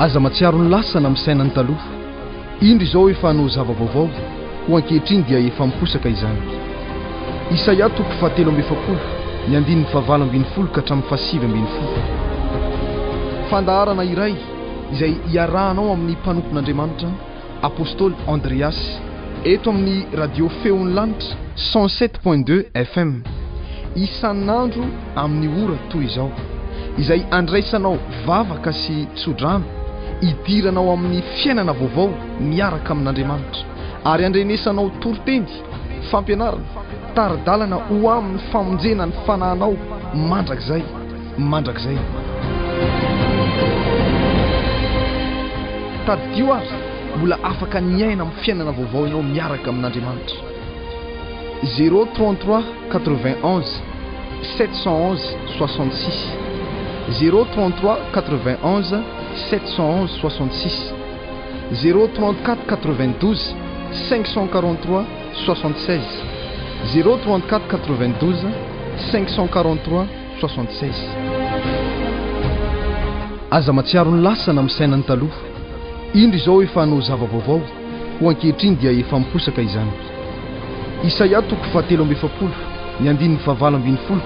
aza matsiaro ny lasana amin'ny sainany taloha. Indro izao efa hanao zava-vaovao ho ankehitriny dia efa miposaka izany. Isaia 7:7 ny 9:20 ka hatramin'ny 7:20. Fandaharana iray izay iarahanao amin'ny mpanompon'Andriamanitra apôstôly Andreas eto amin'ny radio feon'ny lanitra 107.2 FM isan'andro amin'ny ora toy izao, izay andraisanao vavaka sy tsodrano idiranao amin'ny fiainana vaovao miaraka amin'Andriamanitra, ary andrenesanao toroteny, fampianarana, taridalana ho amin'ny famonjena ny fanahinao mandrakizay. Tadio ary mbola afaka niaina amin'ny fiainana vaovao ianao miaraka amin'Andriamanitra. 033 91 711 66 033 91 711 66 034 92 543 76 034 92 543 76. Aza matsiaro ny lasana amin'ny sainany taloha. Indro izao efa hanao zava-vaovao ho ankehitriny dia efa miposaka izany. Isaia 7:7 ny 9:20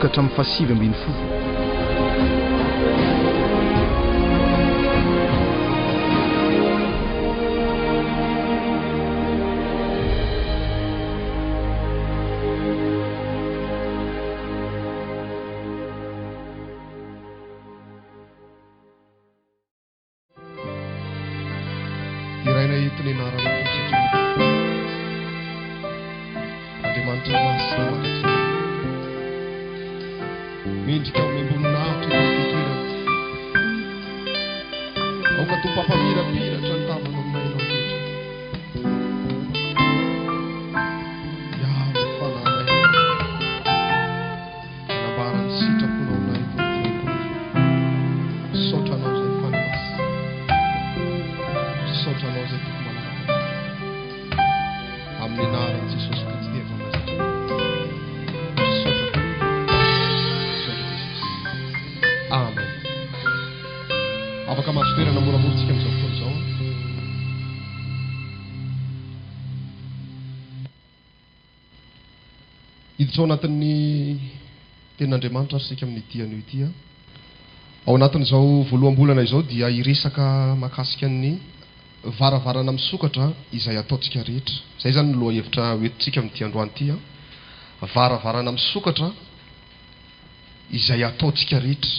ka hatramin'ny 7:20. Iditra ao anatin'ny tenin'Andriamanitra ary sika amin'ny ity anio ity. Ao anatin'izao voalohambolana izao dia iresaka mahakasika ny varavarana misokatra izay ataontsika rehetra. Izay zany no lohahevitra hoentintsika amin'ity androany ity. Varavarana misokatra izay ataontsika rehetra.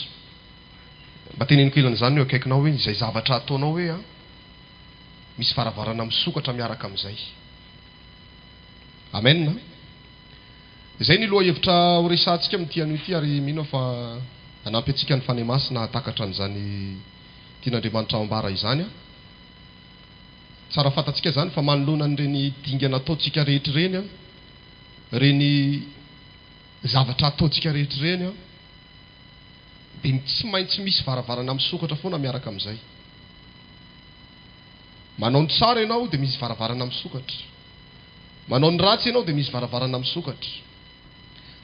Mba teneniko ilan'izany eo akaikinao hoe izay zavatra ataonao hoe misy varavarana misokatra miaraka amin'izay. Amen. Izay ny lohahevitra horesantsika amin'ity anio ity, ary mino fa hanampy antsika ny fanahy masina hatakatra an'izany tian'Andriamanitra ao ambara izany. Tsara fantatsika zany fa manoloana an'ireny dingana ataontsika rehetra ireny, reny zavatra ataontsika rehetra ireny, dia tsy maintsy misy varavarana misokatra foana miaraka amin'izay. Manao ny tsara ianao dia misy varavarana misokatra. Manao ny ratsy ianao dia misy varavarana misokatra.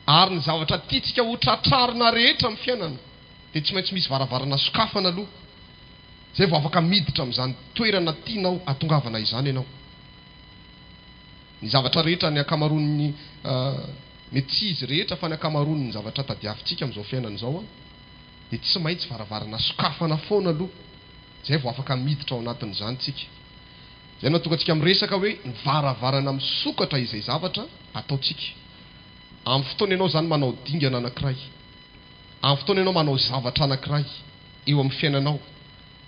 Ary ny zavatra tiatsika ho tratrarina rehetra amin'ny fiainana dia tsy maintsy misy varavarana sokafana aloha. Zay vao afaka miditra amin'izany toerana tianao atongavana izany ianao. Ny zavatra rehetra ny akamaroan'ny mety tsy izy rehetra fa ny akamaroan'ny zavatra tadiavintsika amin'izao fiainana izao dia tsy maintsy varavarana sokafana foana aloha. Zay vao afaka miditra ao anatin'izany tsika. Zay no tonga tsika miresaka hoe ny varavarana misokatra izay zavatra ataontsika. Amin'ny fotoana ianao zany manao dingana anankiray, amin'ny fotoana ianao manao zavatra anankiray eo amin'ny fiainanao,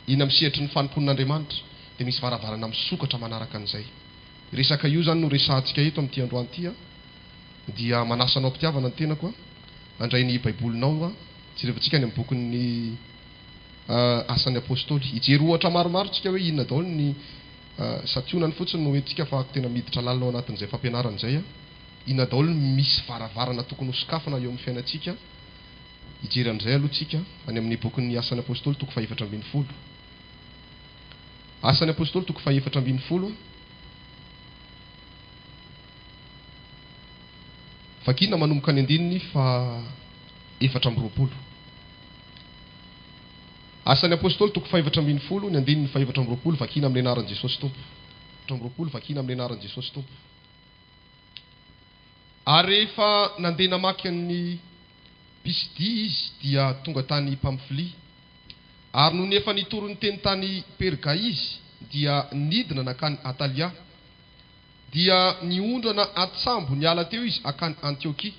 iny amin'ny sehatry ny fanompon'Andriamanitra, dia misy varavarana misokatra manaraka an'izay. Resaka io zany no resantsika eto amin'ity androany ity. Dia manasanao mpitiavana ny tenako mandray ny baibolinao jerevantsika ny amin'ny bokin'ny asan'ny apôstôly. Hijery ohatra maromaro tsika hoe inona daholo ny sationany fotsiny no hoentsika fa tena miditra lalina ao anatin'izay fampianarana izay. Inona daholo misy varavarana tokony ho sokafana eo amin'ny fiainantsika. Hijery an'izay aloha tsika any amin'ny bokin'ny asan'ny apôstôly 4:20. Asan'ny apôstôly 4:20. Fakina manomboka ny andininy fa 4:20. Asan'ny apôstôly toko 5:10 ny andininy 5:20 vakina amin'ny anaran'i Jesosy Tompo. 20 vakina amin'ny anaran'i Jesosy Tompo. Ary rehefa nandeha namaky ny Pisidia izy dia tonga tany Pamfilia. Ary noho ny efa nitoro ny teny tany Perga izy dia nidina nakany Atalia. Dia niondrana atsambo niala teo izy akany Antiokia,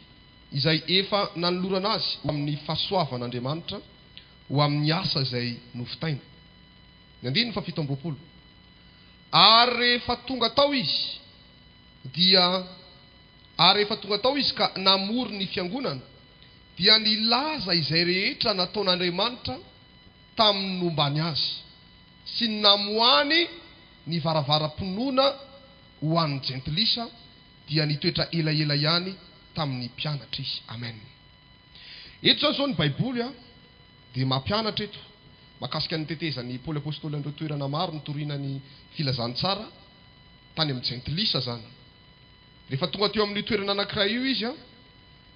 izay efa nanolorana azy ho amin'ny fahasoavan'Andriamanitra ho amin'ny asa izay nofitaina. Ny andininy 17. Ary rehefa tonga tao izy ka namory ny fiangonana dia nilaza izay rehetra nataon'Andriamanitra tamin'ny nombany azy sy namoany ny varavaram-pinoana ho an'ny jentilisa, dia nitoetra elaela ihany tamin'ny mpianatra izy. Amen. Eto zao ny Baiboly dia mampianatra eto makasika ny tetezan'ny Paoly apôstôly andreo toerana maro nitoriana ny filazantsara tany amin'ny jentilisa zany. Rehefa tonga teo amin'ny toerana anankiray io izy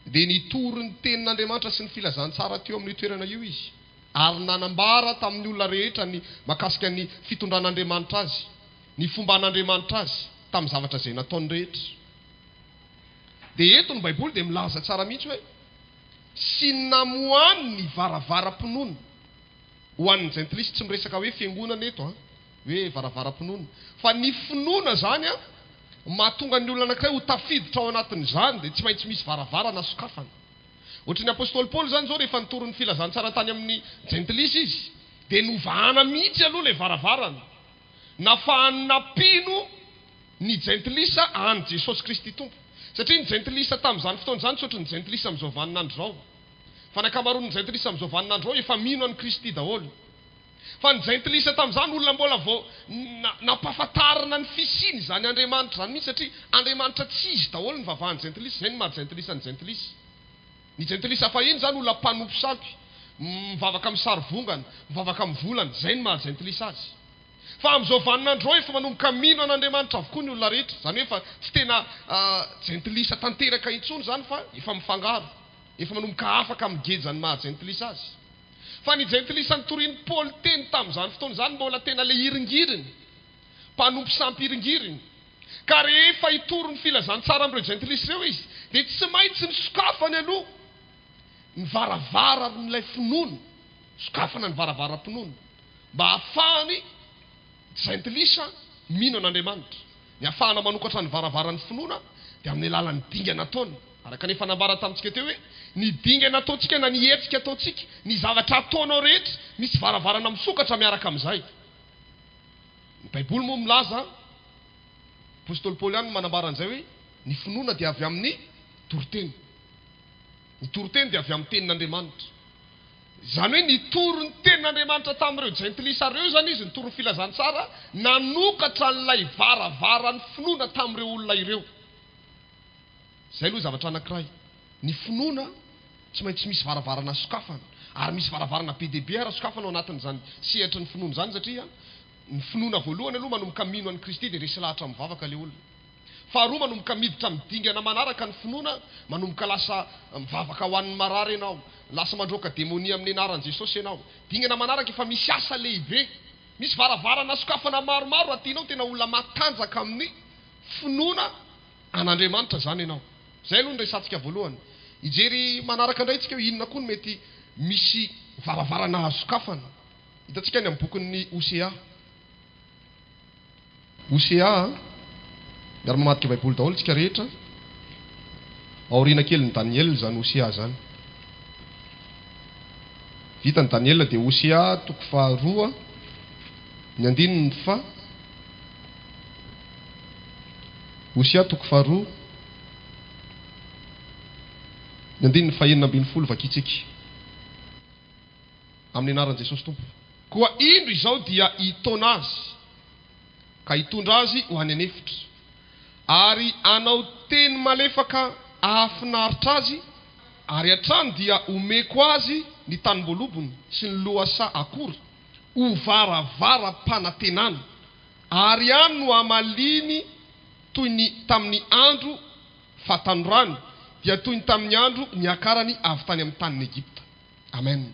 dia nitory ny tenin'Andriamanitra sy ny filazantsara teo amin'ny toerana io izy, ary nanambara tamin'ny olona rehetra ny makasika ny fitondran'Andriamanitra azy, ny fomban'Andriamanitra azy tamin'ny zavatra izay nataony rehetra. Dia eto ny Baiboly dia milaza tsara mihitsy hoe sy namoany ny varavaram-pinoana ho an'ny jentilisa. Tsy miresaka hoe fiangonana eto hoe varavaram-pinoana, fa ny finoana zany mahatonga ny olona anankiray ho tafiditra ao anatin'izany dia tsy maintsy misy varavarana sokafana. Ohatry ny apôstôly Paoly zany zao rehefa nitoro ny filazantsara tany amin'ny jentilisa izy dia novahana mihitsy aloha ilay varavarana, nafahany napino ny jentilisa any Jesosy Kristy Tompo. Satria ny jentilisa tamin'izany fotoana izany tsy ohatry ny jentilisa amin'izao vaninandro zao. Fa ny ankamaroan'ny jentilisa amin'izao vaninandro zao efa mino an'i Kristy daholo. Fa ny jentilisa tamin'izany olona mbola vao nampahafantarina ny fisiny zany Andriamanitra zany mihitsy, satria Andriamanitra tsy izy daholo ny vavahan'ny jentilisa. Izay ny maha jentilisa ny jentilisa. Ny jentilisa fahiny zany olona mpanompo sampy, mivavaka amin'ny sarivongana, mivavaka amin'ny volana, izay ny maha jentilisa azy. Fa amin'izao vaninandro zao efa manomboka mino an'Andriamanitra avokoa ny olona rehetra. Zany hoe fa tsy tena jentilisa tanteraka intsony zany, fa efa mifangaro, efa manomboka afaka migejany maha jentilisa azy. Fa ny jentilisa nitorian'ny Paoly teny tamin'izany fotoana izany mbola tena le iringiriny, mpanompo sampy iringiriny. Ka rehefa hitoro ny filazantsara amin'ireo jentilisa ireo izy dia tsy maintsy ny sokafany aloha ny varavaran'ilay finoana, sokafana ny varavaram-pinoana mba hahafahany jentilisa mino an'Andriamanitra. Ny hahafahana manokatra ny varavaran'ny finoana dia amin'ny alalan'ny dingana ataony. Araka ny fanambara tamintsika teo hoe ny dingana ataontsika na ny hetsika ataontsika, ny zavatra ataonao rehetra misy varavarana misokatra miaraka amin'izay. Ny Baiboly moa milaza, apôstôly Paoly ihany manambara an'izay hoe ny finoana dia avy amin'ny toriteny. Ny toriteny dia avy amin'ny tenin'Andriamanitra. Zany hoe nitoro ny tenin'Andriamanitra tamin'ireo jentilisa ireo zany izy, nitoro ny filazantsara, nanokatra n'ilay varavarany finoana tamin'ireo olona ireo. Zay aloha zavatra anankiray. Ny finoana tsy maintsy misy varavarana sokafana, ary misy varavarana be dia be ary sokafana ao anatin'izany sehatry ny finoana zany, satria ny finoana voalohany aloha manomboka mino an'i Kristy dia resy lahatra mivavaka ilay olona. Faharoa manomboka miditra midingana manaraka ny finoana, manomboka lasa mivavaka ho an'ny marary ianao, lasa mandroaka demonia amin'ny anaran'i Jesosy ianao. Dingana manaraka efa misy asa lehibe, misy varavarana sokafana maromaro atianao, tena olona matanjaka amin'ny finoana an'Andriamanitra zany ianao. Zay aloha ny resantsika voalohany. Ijery manaraka indray tsika hoe inona koa no mety misy varavarana sokafana. Hitantsika ny amin'ny bokin'ny Osea. Osea, miara mamadika Baiboly daholo tsika rehetra. Aoriana kely ny Daniel zany Osea zany. Vita ny Daniel dia Osea toko 2 ny andininy 5. Osea toko 2 ny andininy 4:20 vakitsika. Amin'ny anaran'i Jesosy Tompo. Koa indro izao dia hitona azy, ka hitondra azy ho any anefitra, ary anao teny malefaka ahafinaritra azy, ary hatrany dia omeko azy ny tanim-bolobony sy ny loasa akory ho varavaram-panantenana, ary any no hamaliny toy ny tamin'ny andro fatanorany, dia toy ny tamin'ny andro niakarany avy tany amin'ny tanin'Egipta. Amen.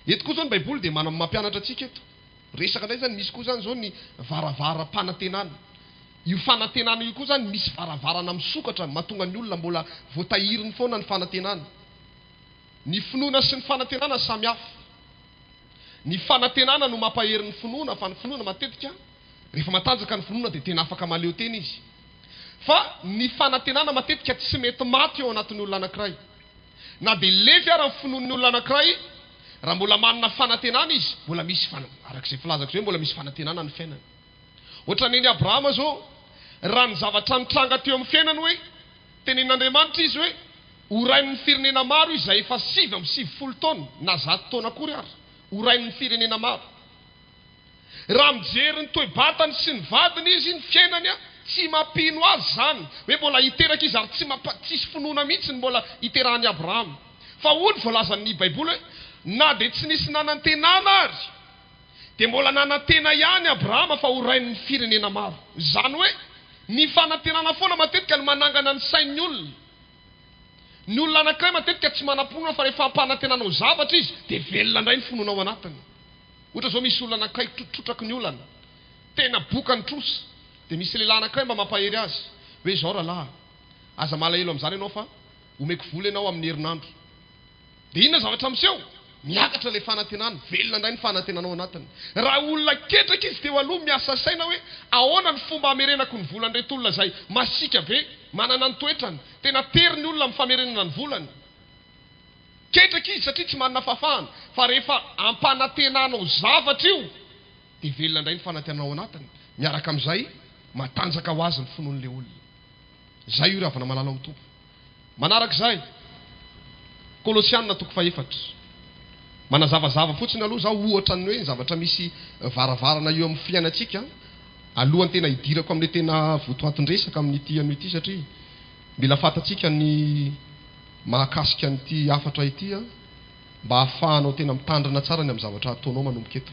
Eto koa zao ny baiboly dia mampianatra antsika eto. Resaka indray zany misy koa zany zao ny varavara-panantenana. Io fanantenana io koa zany misy varavarana misokatra mahatonga ny olona mbola voatahiriny foana ny fanantenana. Ny finoana sy ny fanantenana samy hafa. Ny fanantenana no mampahery ny finoana, fa ny finoana matetika rehefa matanjaka ny finoana dia tena afaka maleo tena izy. Fa ny fanantenana matetika tsy mety maty eo anatin'ny olona anankiray. Na dia lefy ary ny finoan'ny olona anankiray, raha mbola manana fanantenana izy, mbola misy arak'izay filazako izay mbola misy fanantenana ny fiainana. Ohatra ny Abrahama zao, raha ny zavatra nitranga teo amin'ny fiainany hoe tenenin'Andriamanitra izy hoe orain'ny firenena maro izay efa 770 taona na 100 taona akory ary, orain'ny firenena maro. Raha mijery ny toe-batany sy ny vadiny izy ny fiainany tsy mampino azy zany hoe mbola hiteraka izy ary tsisy finoana mihitsy mbola hiterahany Abrahama. Fa hoy voalazan'ny baiboly hoe na dia tsy nisy nanantenana ary dia mbola nanantena ihany Abrahama fa orain'ny firenena maro. Zany hoe ny fanantenana foana matetika no manangana ny sain'ny olona. Ny olona anankiray matetika tsy manam-ponina fa rehefa ampanantenanao zavatra izy dia velona indray ny finoana ao anatiny. Ohatra zao misy olona anankiray trotraky ny olana, tena bokany trosa, dia misy lehilahy anankiray mba mampahery azy hoe zao rahalahy, aza malahelo amin'izany ianao fa omeko vola ianao amin'ny herinandro. Dia inona zavatra miseho? Miakatra ilay fanantenana, velona indray ny fanantenanao anatiny. Raha olona ketraka izy teo aloha miasa saina hoe ahoana ny fomba hamerenako ny volan'ireto olona izay masika ve, manana ny toetrany, tena tery ny olona mifamerenana ny volany. Ketraka izy satria tsy manana fahafahana, fa rehefa ampanantenanao zavatra io dia velona indray ny fanantenanao anatiny. Miaraka amin'izay matanjaka ho azy ny finoan'ilay olona. Zay io ravana malala amin'ny tompo. Manarak'izay, Kolosianina 4:4. Manazavazava fotsiny aloha zaho ohatra ny hoe zavatra misy varavarana eo amin'ny fiainantsika alohan'ny tena hidirako amin'ilay tena votoatin-dresaka amin'ity ano ity, satria mila fantatsika ny mahakasika an'ity hafatra ity mba hahafahanao tena mitandrina tsara ny amin'ny zavatra ataonao manomboka eto.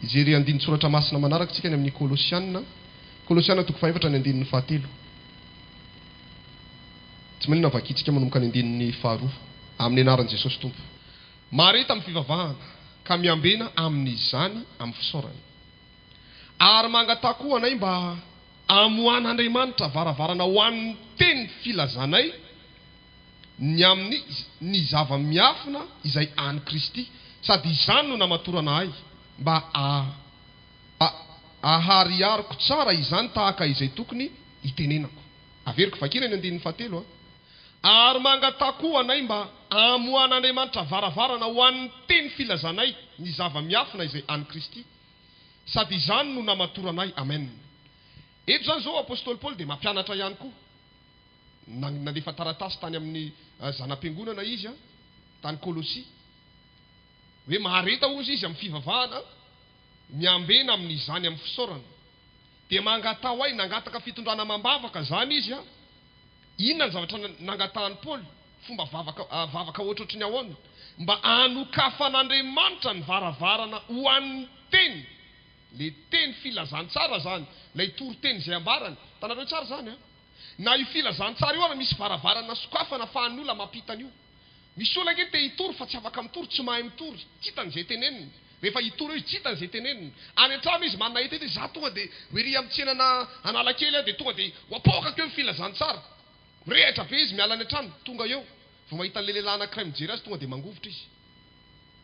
Ijery andin'ny soratra masina manaraka tsika ny amin'ny Kolosianina 4:4 ny andin'ny 7. Tsy manina vakitsika manomboka ny andin'ny 2 amin'ny anaran'i Jesosy Tompo. Mareta amin'ny fivavahana ka miambena amin'izany amin'ny fisaorana. Ary mangataka koa anay mba amohan'Andriamanitra varavarana ho an'ny teny filazanay ny amin'ny ny zava-miafina izay any Kristy, sady izany no namatorana ahy mba ahariariko tsara izany tahaka izay tokony hitenenako. Averiko vakina ny andin'ny 7. Ary mangataka koa anay mba amohan'Andriamanitra varavarana ho an'ny teny filazanay ny zava-miafina izay any Kristy, sady izany no namatoranay. Amen. Eto zany zao apôstôly Paul dia mampianatra ihany koa. Nandefa taratasy tany amin'ny zanam-piangonana izy tany Kolosia hoe mahareta ozy izy amin'ny fivavahana miambena amin'izany amin'ny fisaorana. Dia mangatao ahy nangataka fitondrana mambavaka zany izy inona ny zavatra nangatahany Paul, fomba vavaka ohatrotry ny ahoana, mba anokafan'Andriamanitra ny varavarana ho an'ny teny, le teny filazantsara zany, lay toro-teny izay ambarany. Tanareo tsara zany na io filazantsara io misy varavarana sokafana afahan'ny olona mampitany io. Misy olona nge te hitory fa tsy afaka mitory, tsy mahay mitory, tsy hitan'izay teneniny. Rehefa hitory izy tsy hitan'izay teneniny. Any an-trano izy manana hita za tonga dia hoery amin'ny tsenana Analakely dia tonga dia hoapokaka eo ny filazantsara. Rehatra be izy miala any an-trano, tonga eo vao mahita le lehilahy anankiray mijery azy tonga dia mangovotra izy.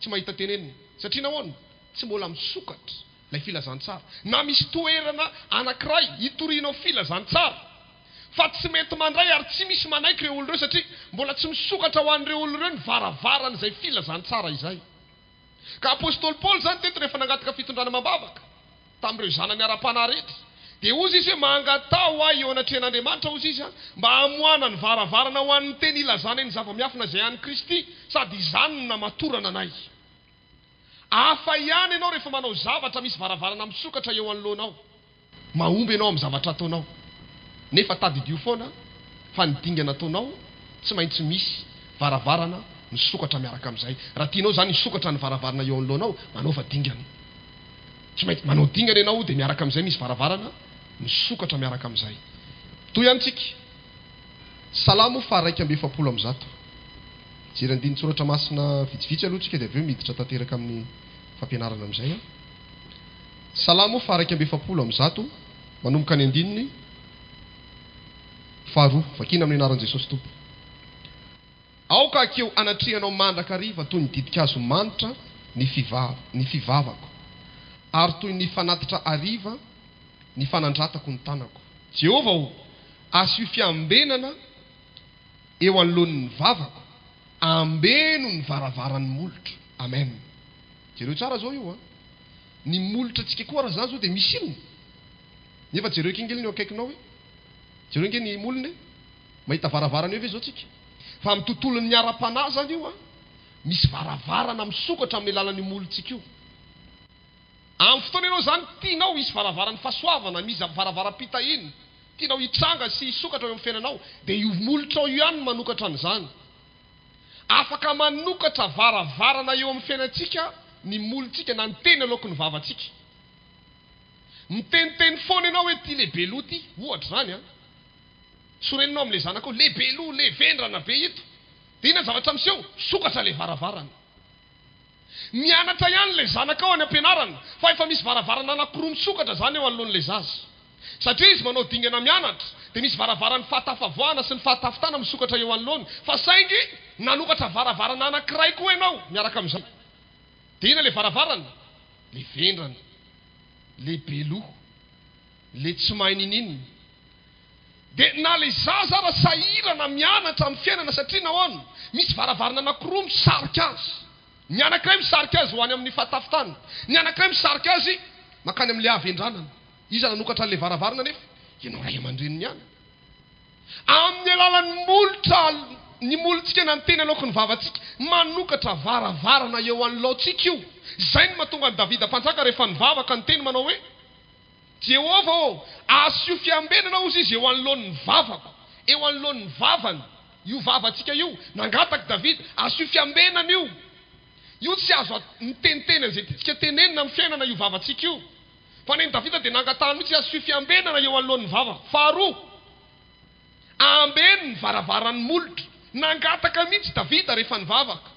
Tsy mahita teneniny. Satria nahoana? Tsy mbola misokatra lay filazantsara. Na misy toerana anankiray hitorianao filazantsara, fa tsy mety mandray ary tsy misy manaiky ireo olona ireo satria mbola tsy misokatra ho an'ireo olona ireo ny varavarana izay filazantsara izay. Ka apôstôly Paul zany teto rehefa nangataka fitondrana mambavaka tamin'ireo zanany ara-panahy rehetra, dia ozy izy hoe mangatao ahy eo anatrehan'Andriamanitra ozy izy mba hamohana ny varavarana ho an'ny teny ilazana ny zava-miafina izay any Kristy, sady izany no namatorana anay. Hafa ihany ianao rehefa manao zavatra misy varavarana misokatra eo anoloanao, mahomby ianao amin'ny zavatra ataonao. Nefa tadidio foana fa ny dingana ataonao tsy maintsy misy varavarana misokatra miaraka amin'izay. Raha tianao zany misokatra ny varavarana eo anoloanao, manaova dingana. Tsy maintsy manao dingana ianao dia miaraka amin'izay misy varavarana misokatra miaraka amin'izay. Toy ihany tsika Salamo 1:7. Jirandiny tsoratra masina vitsivitsy aloha tsika dia avy eo miditra tanteraka amin'ny fampianarana amin'izay a. Salamo faraka amby 700 manomboka ny andininy faharoa vakina amin'ny anaran'i Jesosy Tompo. Aoka akeo anatrihanao mandrakariva toy ny didikazo manitra ny fivavako ary toy ny fanatitra ariva ny fanandratako ny tanako. Jehova ho asio fiambenana eo anoloan'ny vavako, ambeno ny varavaran'ny molotro. Amen. Jereo tsara zao io a. Ny molotra tsika koa raha zany zao dia misy inona. Nefa jereo kengely ny akaikinao hoe. Jereo nge ny molony mahita varavarana eo ve zao tsika. Fa amin'ny tontolon'ny ara-panahy zany io a, misy varavarana misokatra amin'ny alalan'ny molontsika io. Amin'ny fotoana ianao zany tianao hisy varavaran'ny fahasoavana, misy varavaram-pitahiny, tianao hitranga sy hisokatra eo amin'ny fiainanao, dia io molotra io ihany manokatra an'izany. Afaka manokatra varavarana eo amin'ny fiainantsika ny molontsika na ny teny aloky ny vavantsika. Miteniteny foana ianao hoe ty lehibe loha ty, ohatra zany a. Soreninao amin'ilay zanakao, lehibe loha, le vendrana be ito. Dia inona zavatra miseho? Sokatra le varavarana. Mianatra ihany le zanakao any ampianarana, fa efa misy varavarana anankiroa misokatra zany eo anoloan'ilay zaza. Satria izy manao dingana mianatra, dia misy varavarany fahatafavoahana sy ny fahatafitana misokatra eo anoloany. Fa saingy nanokatra varavarana anankiray koa ianao miaraka amin'izay. Dia inona le varavarana? Le vendrana, le beloha, le tsy mahay ninina. Dia na le zaza raha sahirana mianatra amin'ny fiainana satria nahoana? Misy varavarana anankiroa misarika azy. Ny anankiray misarika azy ho any amin'ny fahatafitana. Ny anankiray misarika azy makany amin'ilay havendranana. Iza nanokatra an'ilay varavarana nefa? Ianao ray aman-dreniny ihany. Amin'ny alalan'ny molotra, ny molontsika na ny teny aloky ny vavantsika, manokatra varavarana eo anoloantsika io. Izay no mahatonga ny Davida mpanjaka rehefa nivavaka ny teny manao hoe: Jehova ô, asio fiambenana ozy izy eo anoloan'ny vavako, eo anoloan'ny vavany. Io vavantsika io nangataka Davida, asio fiambenana io. Io tsy azo miteniteny izay tsika tenenina amin'ny fiainana io vavantsika io. Fa ny Davida dia nangatahany mihitsy asio fiambenana eo anoloan'ny vavako. Faharoa, ambeno ny varavaran'ny molotra. Nangataka mihitsy Davida rehefa nivavaka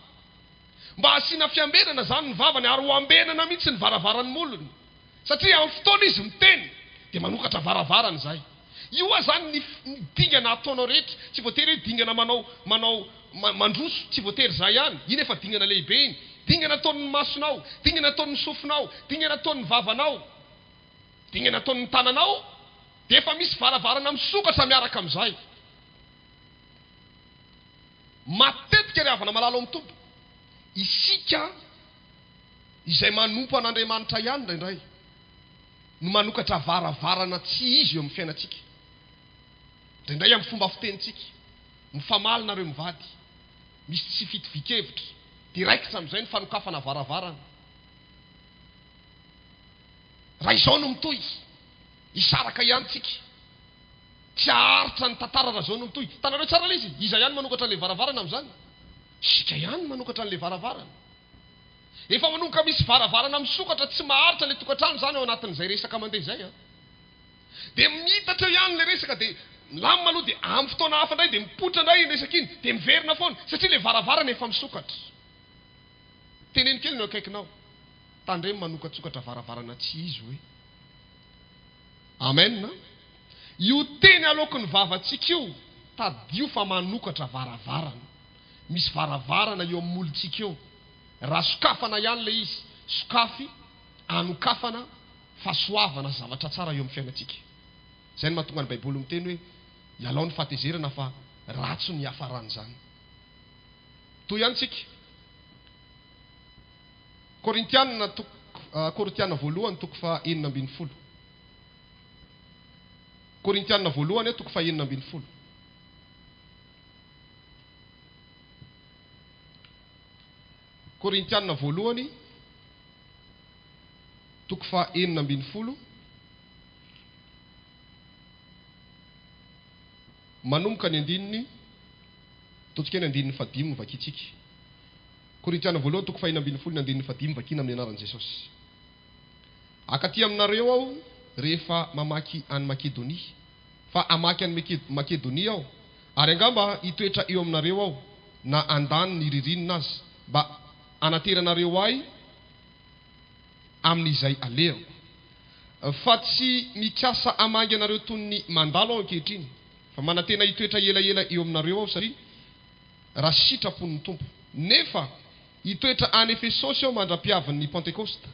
mba asiana fiambenana zany ny vavany, ary ho ambenana mihitsy ny varavaran'ny molony. Satria amin'ny fotoana izy miteny dia manokatra varavarana izay. Io a zany ny dingana ataonao rehetra. Tsy voatery hoe dingana manao mandroso, tsy voatery izay ihany. Iny efa dingana lehibe iny. Dingana ataon'ny masonao, dingana ataon'ny sofinao, dingana ataon'ny vavanao, dingana ataon'ny tananao, dia efa misy varavarana misokatra miaraka amin'izay. Matetika ry havana malala ao amin'ny Tompo, isika izay manompo an'Andriamanitra ihany indraindray no manokatra varavarana tsy izy eo amin'ny fiainantsika. Indraindray amin'ny fomba fitenitsika, mifamaly nareo mivady, misy tsy fitovikevitra, diraikitra amin'izay ny fanokafana varavarana. Raha izao no mitoy, isaraka ihany tsika. Tsy aharitra ny tantara raha izao no mitoy. Hitanareo tsara ilay izy, iza ihany manokatra an'ilay varavarana amin'izany? Sika ihany manokatra an'ilay varavarana. Efa manomboka misy varavarana misokatra tsy maharitra ilay tokantrano zany ao anatin'izay resaka mandeha izay a. Dia mitatra eo ihany ilay resaka, dia milamina aloha, dia amin'ny fotoana hafa indray dia mipoitra indray iny resaka iny, dia miverina foana satria ilay varavarana efa misokatra. Teneny kely no akaikinao, tandremo manokatsokatra varavarana tsy izy hoe. Amen. Io teny aloky ny vavantsika io, tadio fa manokatra varavarana. Misy varavarana eo amin'ny molontsika eo. Raha sokafana ihany le izy, sokafy anokafana fahasoavana zavatra tsara eo amin'ny fiainantsika. Izay no mahatonga ny Baiboly miteny hoe ialao ny fahatezerana fa ratso ny hafaran'izany. Toy ihany tsika Korintiana voalohany toko fa 9:10. Korintiana voalohany toko fa 9:10. Korintiana voalohany toko fa 9:10. Manomboka ny andininy totsika ny andininy fadimy vakitsika. Korintiana voalohany toko fa 9:10 ny andininy fadimy vakina amin'ny anaran'i Jesosy. Akaty aminareo aho rehefa mamaky any Makedonia, fa amaky any Makedonia aho, ary angamba hitoetra eo aminareo aho na andany ny ririnina azy mba anateranareo ahy amin'izay alehako, fa tsy mikasa amangy anareo toy ny mandalo ao ankehitriny, fa manantena hitoetra elaela eo aminareo aho satria raha sitrapon'ny tompo. Nefa hitoetra any Efesosy aho mandra-piavin'ny Pentekosta,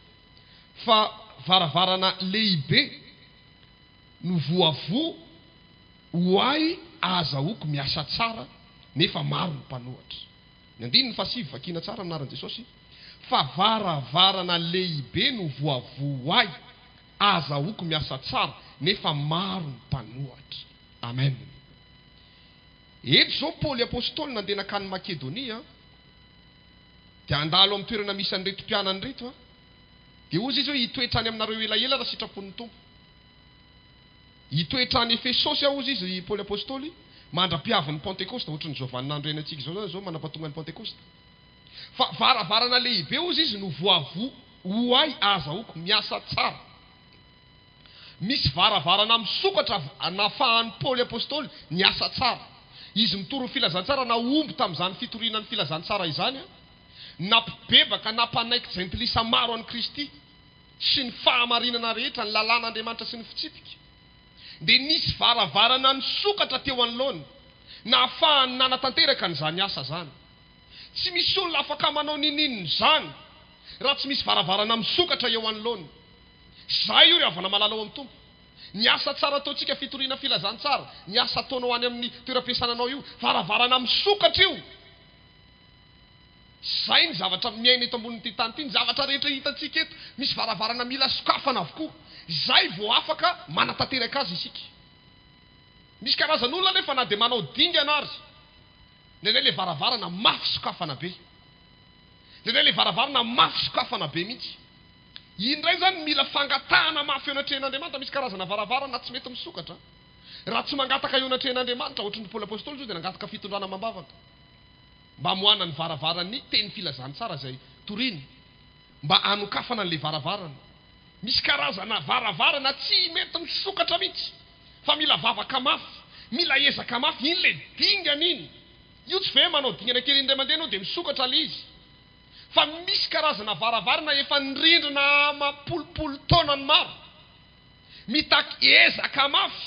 fa varavarana lehibe no voavoa ho ahy ahazahoako miasa tsara nefa maro ny mpanohatra. Ny 9:7 vakina tsara anaran'i Jesosy, fa varavarana lehibe no voavoa ho ahy ahazahoako miasa tsara nefa maro ny mpanohatra. Amen. Eto zao Paoly apôstôly nandeha nakany Makedonia, dia andalo amin'ny toerana misy an'ireto mpianany reto, dia ozy izy hoe hitoetra any aminareo elaela raha sitrapon'ny tompo. Hitoetra any Efesosy aho ozy izy Paoly apôstôly mandra-piavin'ny Pentekosta, ohatran'ny zao vaninandro eny antsika zao manam-pahatonga ny Pentekosta. Fa varavarana lehibe ozy izy no voavoa ho ahy ahazahoako miasa tsara. Misy varavarana misokatra nafahan'ny Paoly apôstôly ny asa tsara. Izy mitoro filazantsara na omby tamin'izany fitoriana ny filazantsara izany, nampibebaka nampanaiky jentilisa maro an'i Kristy sy ny fahamarinana rehetra, ny lalàn'Andriamanitra sy ny fitsipika. Dia nisy varavarana nisokatra teo anoloany na ahafahany nanatanteraka n'izany asa zany. Tsy misy olona afaka manao ninininy zany raha tsy misy varavarana misokatra eo anoloany. Zay io ry havana malala ao amin'ny tompo. Ny asa tsara ataontsika fitoriana filazantsara, ny asa ataonao any amin'ny toeram-piasananao io, varavarana misokatra io. Zay ny zavatra miaina eto ambonin'ity tany ity, ny zavatra rehetra hitantsika eto, misy varavarana mila sokafana avokoa. Zay vao afaka manatanteraka azy isika. Misy karazan'olona nefa na dia manao dingana ary, nendray le varavarana mafy sokafana be. Nendray le varavarana mafy sokafana be mihitsy. Indray zany mila fangatahana mafy eo anatrehan'Andriamanitra. Misy karazana varavarana tsy mety misokatra raha tsy mangataka eo anatrehan'Andriamanitra. Ohatran'ny Paoly apôstôly zao dia nangataka fitondrana mambavaka mba hamohana ny varavarany teny filazantsara zay toriny, mba hanokafana an'le varavarana. Misy karazana varavarana tsy mety misokatra mihitsy, fa mila vavaka mafy, mila ezaka mafy. Iny le dingana iny, io tsy ve manao dingana kely indray mandeha anao dia misokatra le izy. Fa misy karazana varavarana efa nirindrina mampolopolo taona ny maro, mitaky ezaka mafy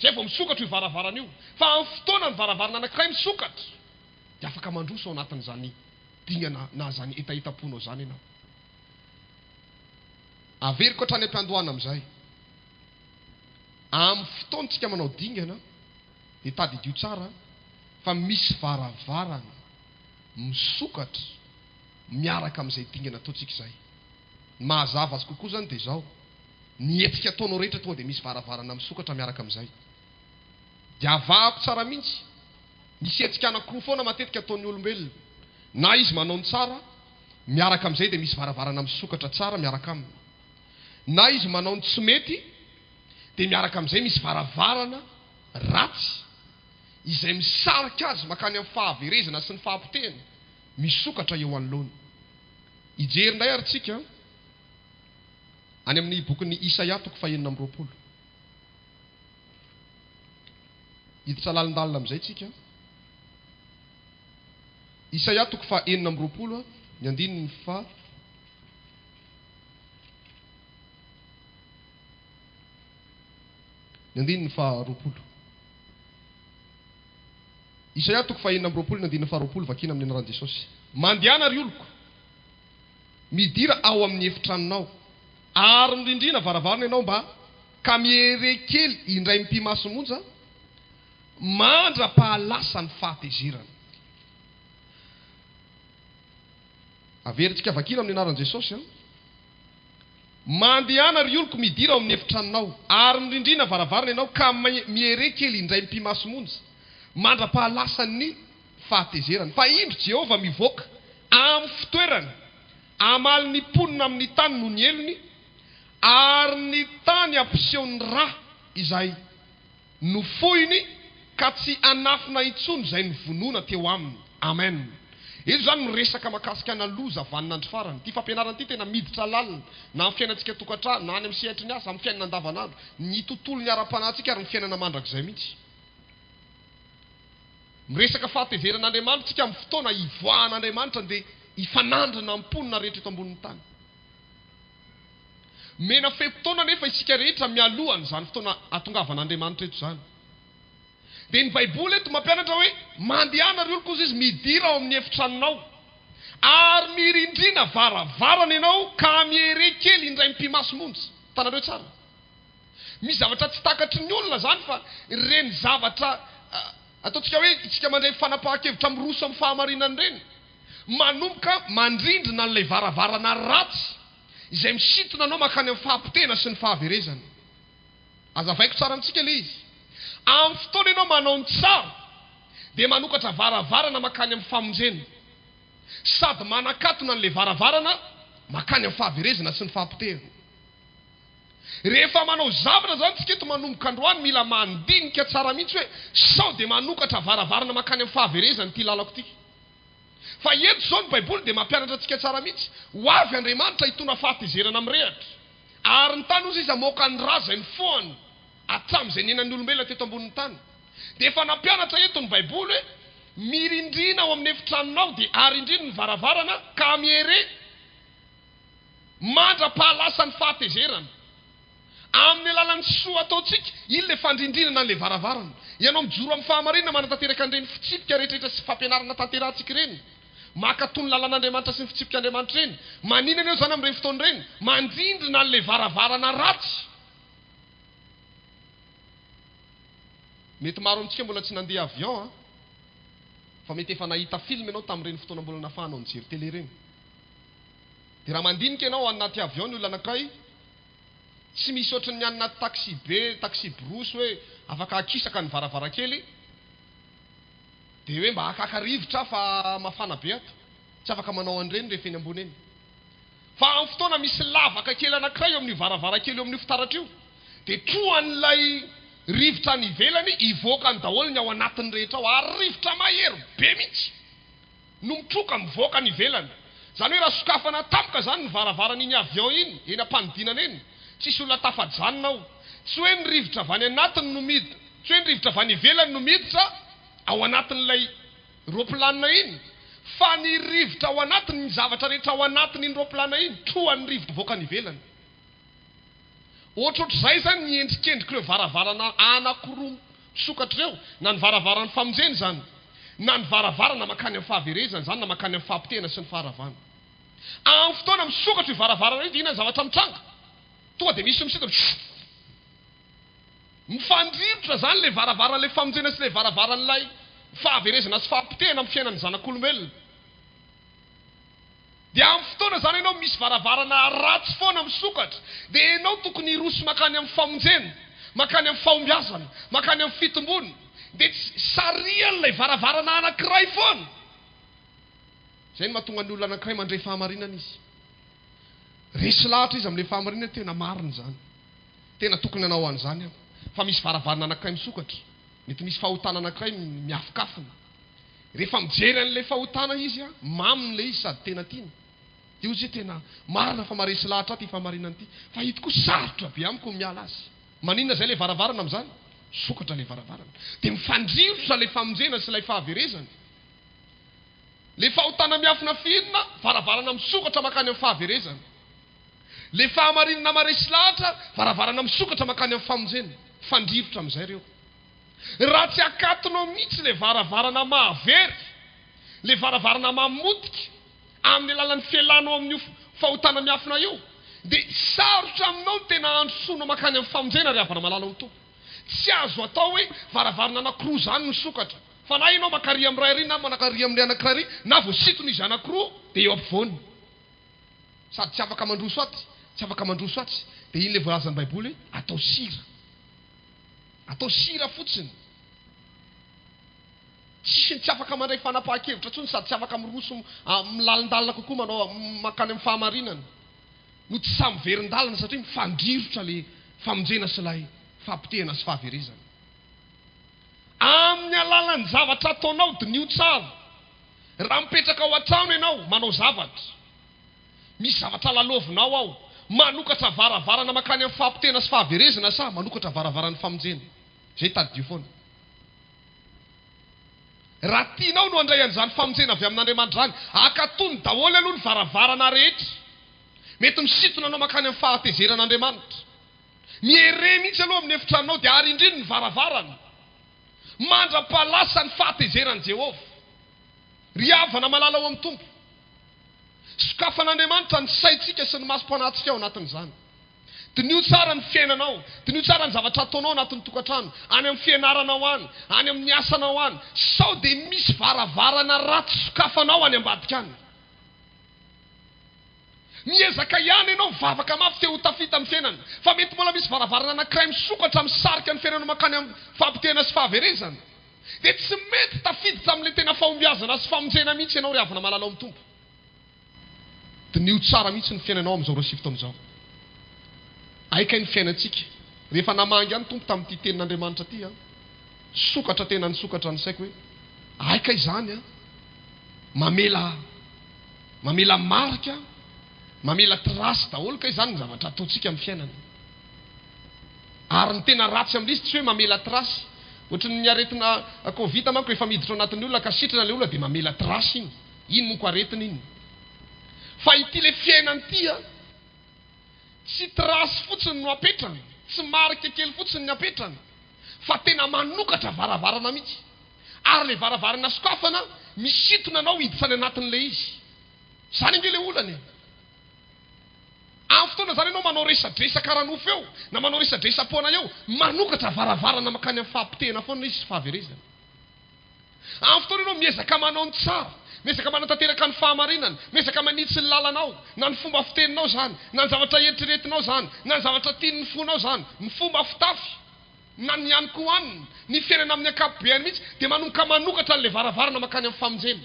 zay vao misokatra io varavarana io. Fa amin'ny fotoana ny varavarana anankiray misokatra dia afaka mandroso ao anatin'izany dingana na zany etaitaponao zany ianao. Averiko hatrany am-piandohana amin'izay, amin'ny fotoantsika manao dingana dia tady idio tsara fa misy varavarana misokatra miaraka amin'izay dingana ataontsika izay. Mahazava azy kokoa zany dia zao, ny hetsika ataonao rehetra tonga dia misy varavarana misokatra miaraka amin'izay. Dia avahako tsara mihitsy, misy hetsika anankiroa foana matetika ataon'ny olombelona. Na izy manao ny tsara, miaraka amin'izay dia misy varavarana misokatra tsara miaraka aminy. Na izy manao ny tsy mety, dia miaraka amin'izay misy varavarana ratsy izay misarika azy makany amin'ny fahaverezana sy ny fahampiteny misokatra eo anoloany. Ijery indray ary tsika any amin'ny bokin'ny Isaia 9:20. Hiditra lalindalina amin'izay tsika. Isaia 9:20, ny andininy fa ny andininy faharoapolo. Isaia 9:20, ny andininy faharoapolo, vakina amin'ny anaran'i Jesosy. Mandehana ry oloko, midira ao amin'ny efitranonao, ary mirindrina varavarana ianao mba ka mierekely indray mpimasomonja mandra-pahalasa ny fahatezerana. Averintsika vakina amin'ny anaran'i Jesosy. Mandehana ry oloko, midira ao amin'ny efitranonao, ary mirindrina varavarana ianao ka mierekely indray mpimasomonja mandra-pahalasa ny fahatezerana. Fa indro Jehovah mivoaka amin'ny fitoerany, amaly ny ponina amin'ny tany noho ny elony, ary ny tany ampisehony rà izay nofohiny ka tsy anafina intsony izay novonona teo aminy. Amen. Eto zany miresaka mahakasika ana loza vaninandro farany. Ty fampianarana ity tena miditra lalina na amin'ny fiainantsika tokantrano, na any amin'ny sehatry ny asa, amin'ny fiainana andavanandro. Ny tontolo ny ara-panahintsika ary ny fiainana mandrakizay mihitsy. miresaka fahateveran'Andriamanitra tsika amin'ny fotoana ivoahan'Andriamanitra dia ifanandrana amponina rehetra eto ambonin'ny tany. Mena fe-potoana nefa isika rehetra mialohany izany fotoana atongavan'Andriamanitra eto izany. Dia ny Baiboly eto mampianatra hoe mandehana ry olo kosa izy midira ao amin'ny efitranonao ary mirindrina varavarana ianao ka mihere kely indray mpimasomonjy. Tanareo tsara. Misy zavatra tsy takatry ny olona zany fa ireny zavatra ataontsika hoe isika mandray fanapahan-kevitra miroso amin'ny fahamarinana ireny. Manomboka mandrindrina an'ilay varavarana ratsy izay misintona anao makany amin'ny fahampitena sy ny fahaverezana. Azavaiko tsara amintsika ilay izy. Amin'ny fotoana ianao manao ny tsara dia manokatra varavarana makany amin'ny famonjena. Sady manakatona an'ilay varavarana makany amin'ny fahaverezana sy ny fahampitena. Rehefa manao zavatra zany tsika eto manomboka androany mila mandinika tsara mihitsy hoe sao dia manokatra varavarana makany amin'ny fahaverezana ity lalako ity. Fa eto zao ny Baiboly dia mampianatra antsika tsara mihitsy ho avy Andriamanitra hitondra fahatezerana mirehatra. Ary ny tany ozy izy amoaka ny razany ny foany hatramin'izay nenan'ny olombelona teto ambonin'ny tany. Dia efa nampianatra eto ny Baiboly hoe mirindrina ao amin'ny efitranonao dia arindrina ny varavarana ka mihere mandra-pahalasa ny fahatezerana. Amin'ny alalan'ny soa ataontsika ilay fandrindrinana an'ilay varavarana. Ianao mijoro amin'ny fahamarinana manatanteraka an'ireny fitsipika rehetrarehetra sy fampianarana tanterahantsika ireny. Makatony lalàn'Andriamanitra sy ny fitsipik'Andriamanitra ireny. Maninana eo zany amin'ireny fotoana ireny mandrindrina an'ilay varavarana ratsy. Mety maro amintsika mbola tsy nandeha avion fa mety efa nahita film ianao tamin'ireny fotoana mbola nafahanao nijery télé ireny. Dia raha mandinika ianao anaty avion ny olona anankiray tsy misy ohatran'ny anaty taxi be, taxi brosy hoe afaka akisaka ny varavarakely dia hoe mba hakaka rivotra fa mafana be ato. Tsy afaka manao an'ireny rehefa eny ambony eny. Fa amin'ny fotoana misy lavaka kely anankiray eo amin'ny varavarakely eo amin'ny fitaratra io dia trohan'ilay rivotra ny ivelany ivoaka ny daholo ny ao anatiny rehetra ao ary rivotra mahery be mihitsy no mitroka mivoaka ny ivelany. Zany hoe raha sokafana tampoka zany ny varavaran'iny avion iny eny am-panidinana eny tsisy olona tafajanona ao. Tsy hoe ny rivotra avy any anatiny no miditra, tsy hoe ny rivotra avy any ivelany no miditra ao anatin'ilay roplanina iny, fa ny rivotra ao anatiny ny zavatra rehetra ao anatiny iny roplanina iny trohan'ny rivotra mivoaka ny ivelany. Ohatrohatr'izay zany ny endrikendrik'ireo varavarana anankiroa misokatra ireo, na ny varavaran'ny famonjena zany, na ny varavarana makany amin'ny fahaverezana zany, na makany amin'ny fahampitena sy ny faharavana. Amin'ny fotoana misokatra io varavarana io dia inona ny zavatra mitranga? Tonga dia misy misokatra mifandrivotra zany ilay varavaran'ilay famonjena sy ilay varavaran'ilay fahaverezana sy fahampitena amin'ny fiainan'ny zanak'olombelona. Dia amin'ny fotoana zany ianao misy varavarana ratsy foana misokatra dia ianao tokony hiroso makany amin'ny famonjena, makany amin'ny fahombiazana, makany amin'ny fitombona. Dia tsy sarian'ilay varavarana anankiray foana. Izay no mahatonga ny olona anankiray mandray fahamarinana izy. Resy lahatra izy amin'ilay fahamarinana tena marina zany. Tena tokony hanao an'izany aho. Fa misy varavarana anankiray misokatra. Mety misy fahotana anankiray miafokafona. Rehefa mijery an'ilay fahotana izy mamin'ilay izy sady tena tiana. Dia ozy tena marina fa maresy lahatra ty fahamarinana ity. Fa ito koa sarotra be amiko miala azy. Maninona izay ilay varavarana amin'izany? Sokatra ilay varavarana. Dia mifandrivotra ilay famonjena sy ilay fahaverezana. Ilay fahotana miafina fihinana, varavarana misokatra makany amin'ny fahaverezana. Ilay fahamarinana maresy lahatra, varavarana misokatra makany amin'ny famonjena. Fandrivotra amin'izay ireo. Raha tsy akatonao mihitsy ilay varavarana mahavery, ilay varavarana mamotika amin'ny alalan'ny fialanao amin'ny fahotana miafina io, dia sarotra aminao tena androsoana makany amin'ny famonjena ry havana malala ny tompo. Tsy azo atao hoe varavarana anankiroa zany no sokatra. Fa na ianao makary amin'ray ary na manakary amin'ilay anankiray na voasitony izy anankiroa dia eo ampovoany. Sady tsy afaka mandroso aty, tsy afaka mandroso aty. Dia iny ilay voalazan'ny Baiboly atao sira. Atao sira fotsiny. Tsy afaka mandray fanapahan-kevitra tsony sady tsy afaka miroso milalindalina kokoa manao makany amin'ny fahamarinana. No tsy samy verin-dalana satria mifandrivotra ilay famonjena sy ilay fahampitena sy fahaverezana. Amin'ny alalan'ny zavatra ataonao dinio tsara. Raha mipetraka ao an-trano ianao manao zavatra, misy zavatra lalovinao ao, manokatra varavarana makany amin'ny fahampitena sy fahaverezana sa manokatra varavaran'ny famonjena. Zay tadidio foana. raha tianao no andray an'izany famonjena avy amin'Andriamanitra zany, akatony daholo aloha ny varavarana rehetra. Mety misitona anao makany amin'ny fahatezeran'Andriamanitra. Mihere mihitsy aloha amin'ny efitranao dia ary indrindra ny varavarana. Mandra-palasa ny fahatezeran'i Jehovah. Ry havana malala ao amin'ny Tompo. Sokafan'Andriamanitra ny saitsika sy ny masom-panatsika ao anatin'izany. Dinio tsara ny fiainanao, dinio tsara ny zavatra ataonao anatin'ny tokantrano, any amin'ny fianaranao any, any amin'ny asanao any. Sao dia misy varavarana ratsy sokafanao any ambadika any. Miezaka ihany ianao vavaka mafy teo tafita amin'ny fiainana, fa mety mbola misy varavarana anankiray misokatra misarika ny fiainanao makany amin'ny fampitena sy fahaverezana. Dia tsy mety tafiditra amin'ilay tena fahombiazana sy famonjena mihitsy ianao ry havana malala ao amin'ny Tompo. Dinio tsara mihitsy ny fiainanao amin'izao rosifto amin'izao. Aikay ny fiainantsika. Rehefa namangy any Tompo tamin'ity tenin'Andriamanitra ty, sokatra tena ny sokatra ny saiko hoe aikay izany, mamela marika, mamela trasy daholo kay izany ny zavatra ataontsika amin'ny fiainana. Ary ny tena ratsy amin'izy tsy hoe mamela trasy. Ohatran'ny ny aretina Covid manko rehefa miditra ao anatin'ny olona ka sitrana ilay olona dia mamela trasy iny. Iny monko aretina iny. Fa ity le fiainany ity, tsy trasy fotsiny no apetrany, tsy marika kely fotsiny ny apetrany, fa tena manokatra varavarana mihitsy. Ary le varavarana sokafana misitona anao hiditsany anatin'ilay izy. Zany ange le olany. Amin'ny fotoana zany ianao manao resadresa karanofo eo, na manao resadresa-poana eo, manokatra varavarana makany amin'ny fahampitena foana izy sy fahaverezana. Amin'ny fotoana ianao miezaka manao ny tsara, miezaka manatanteraka ny fahamarinana, miezaka manitsy ny lalanao, na ny fomba fiteninao zany, na ny zavatra eritreretinao zany, na ny zavatra tian'ny fonao zany, ny fomba fitafy, na ny haniko hoanina, ny fiainana amin'ny ankapobeny mihitsy, dia manomboka manokatra n'ilay varavarana makany amin'ny famonjena.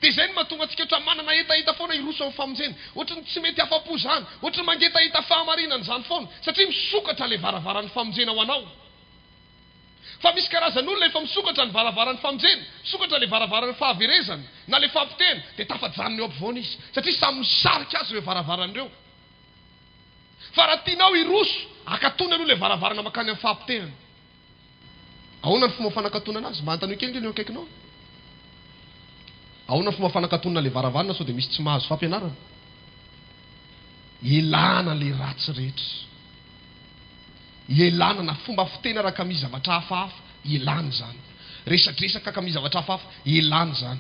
Dia izay no mahatonga antsika ohatra manana hetaheta foana iroso amin'ny famonjena, ohatra ny tsy mety afa-po zany, ohatra ny mangetaheta fahamarinana zany foana, satria misokatra ilay varavaran'ny famonjena ho anao. Fa misy karazan'olona efa misokatra ny varavaran'ny famonjena, misokatra ilay varavaran'ny fahaverezana, na ilay fahampitena, dia tafajanony eo ampovoany izy, satria samy misarika azy ireo varavaran'ireo. Fa raha tianao iroso, akatona aloha ilay varavarana makany amin'ny fahampitena. Ahoana ny fomba fanakatonana azy? Manontany kely eo akaikinao. Ahoana ny fomba fanakatonana ilay varavarana sao dia misy tsy mahazo fampianarana? Ilana ilay ratsy rehetra. Ilana na fomba fitena raha ka misy zavatra hafahafa, ilana zany. Resadresaka ka misy zavatra hafahafa, ilana zany.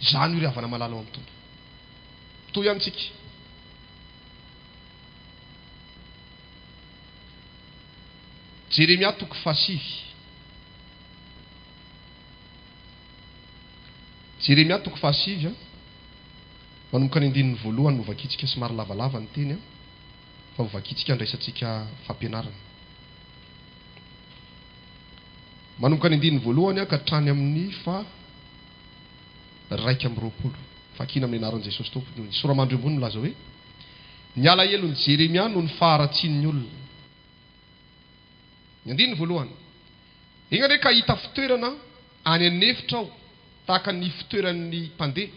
Zany io ry havana malala ao amin'ny Tompo. Toy ihany tsika. Jeremia toko 7. Jeremia toko 7, manomboka ny 9 no vakitsika somary lavalava ny teny, fa vakitsika andraisantsika fampianarana. Manomboka ny 9 ka hatrany amin'ny 2:20. Fakina amin'ny anaran'i Jesosy Tompo. Soramandry ambony milaza hoe ny alahelo Jeremia no ny faharatsian'ny olona. Ny 9. Igny re ka hita fitoerana any anefitra ao, tahaka ny fitoeran'ny mpandeha,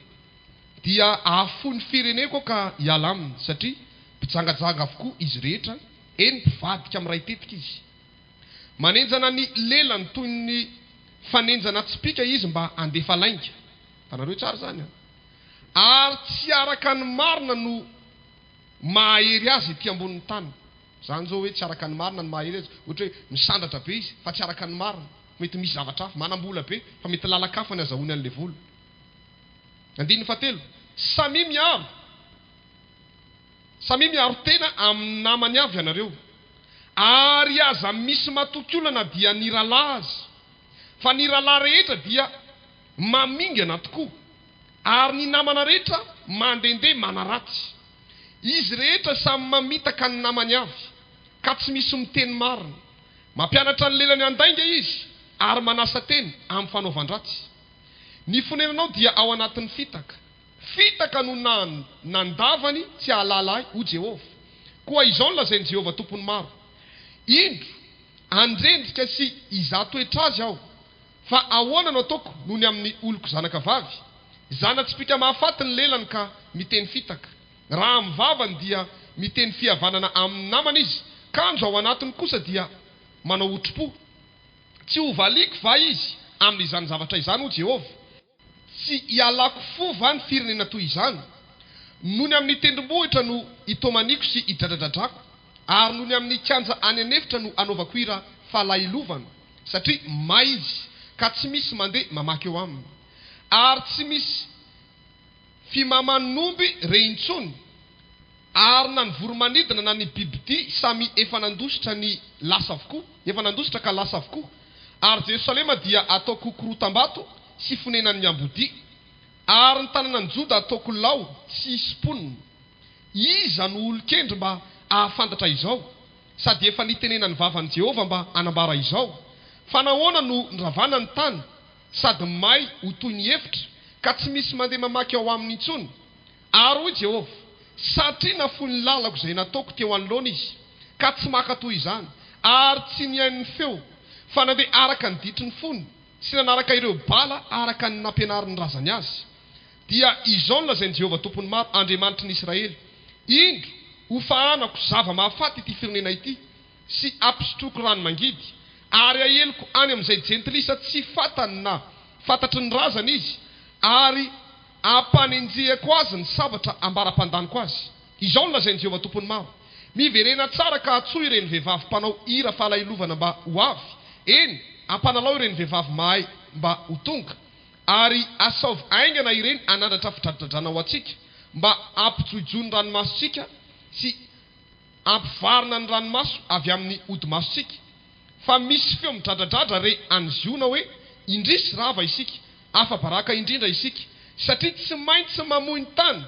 dia ahafo ny fireneko ka hiala aminy, satria mpijangajanga avokoa izy rehetra, eny mpivadika amin'ny ray tetika izy. Manenjana ny lelany toy ny fanenjana tsipika izy mba handefa lainga. Tanareo tsara zany. Ary tsy araka ny marina no mahery azy ety ambonin'ny tany. Zany zao hoe tsy araka ny marina no mahery azy. Ohatra hoe misandratra be izy, fa tsy araka ny marina. Mety misy zavatra hafa, manam-bola be, fa mety lalaka hafa ny azahoany an'ilay vola. 7. Samy miaro tena amin'ny namany avy ianareo, ary aza misy matokolana dia niralahy azy, fa niralahy rehetra dia mamingana tokoa, ary ny namana rehetra mandendeha manaratsy. Izy rehetra samy mamitaka ny namany avy, ka tsy misy miteny marina. Mampianatra ny lelany andainga izy, ary manasa teny amin'ny fanaovan-dratsy. Ny fonenanao dia ao anatin'ny fitaka. Fitaka no nandavany tsy ahalala ho Jehovah. Koa izao no lazain'i Jehovah tompony maro. Indro andrendrika sy izatoetra azy aho, fa ahoana no ataoko noho ny amin'ny oloko zanaka vavy? Zana-tsipika mahafaty ny lelany ka miteny fitaka. Raha amin'ny vavany dia miteny fihavanana amin'ny namana izy, kanjo ao anatiny kosa dia manao otropo. tsy ho valiko va izy amin'izany zavatra izany ho Jehova. Tsy hialako fo va ny firenena toy izany. Noho ny amin'ny tendrombohitra no itomaniko sy hidradradradrako, ary noho ny amin'ny kianja any anefitra no anaovako ira falailovana, satria may izy ka tsy misy mandeha mamaky eo aminy, ary tsy misy fimaman'omby reintsony, ary na ny voromanidina na ny bibidia samy efa nandositra ny lasa avokoa, efa nandositra ka lasa avokoa. Ary Jerosalema dia ataoko korotam-bato sy fonenan'ny ambodia, ary ny tanànan'ny Joda ataoko lao sy sponina. Iza no olon-kendry mba ahafantatra izao, sady efa nitenena ny vavan'i Jehova mba anambara izao. Fa nahoana no nravana ny tany, sady may ho toy ny efitra, ka tsy misy mandeha mamaky ao aminy intsony. Ary hoy Jehova, satria nafony lalako izay nataoko teo anoloana izy, ka tsy maka toy izany, ary tsy nihain'ny feo, fa nandeha araka ny ditry ny fony, sy nanaraka ireo bala araka ny nampianarin'ny razany azy. Dia izao no lazain'i Jehova tompony maro, Andriamanitry ny Israely: indro ho fahanako zava-mahafaty ity firenena ity, sy ampisotroko rano mangidy, ary aheloko any amin'izay jentilisa tsy fatany na fantatry ny razana izy, ary ampanenjehako azy ny sabatra ambara-pandaniko azy. Izao no lazain'i Jehova tompony maro: miverena tsara ka atsoa ireny vehivavy mpanao ira falailovana mba ho avy, eny ampanalao ireny vehivavy mahay mba ho tonga, ary asaovy aingana ireny anandratra fidradradrana ho atsika, mba ampijoijoy ny ranomasontsika sy ampivarina ny ranomaso avy amin'ny odi-masontsika. Fa misy feo midradradradra re anziona hoe indrisy rava isika, afa-baraka indrindra isika, satria tsy maintsy mamoy ny tany,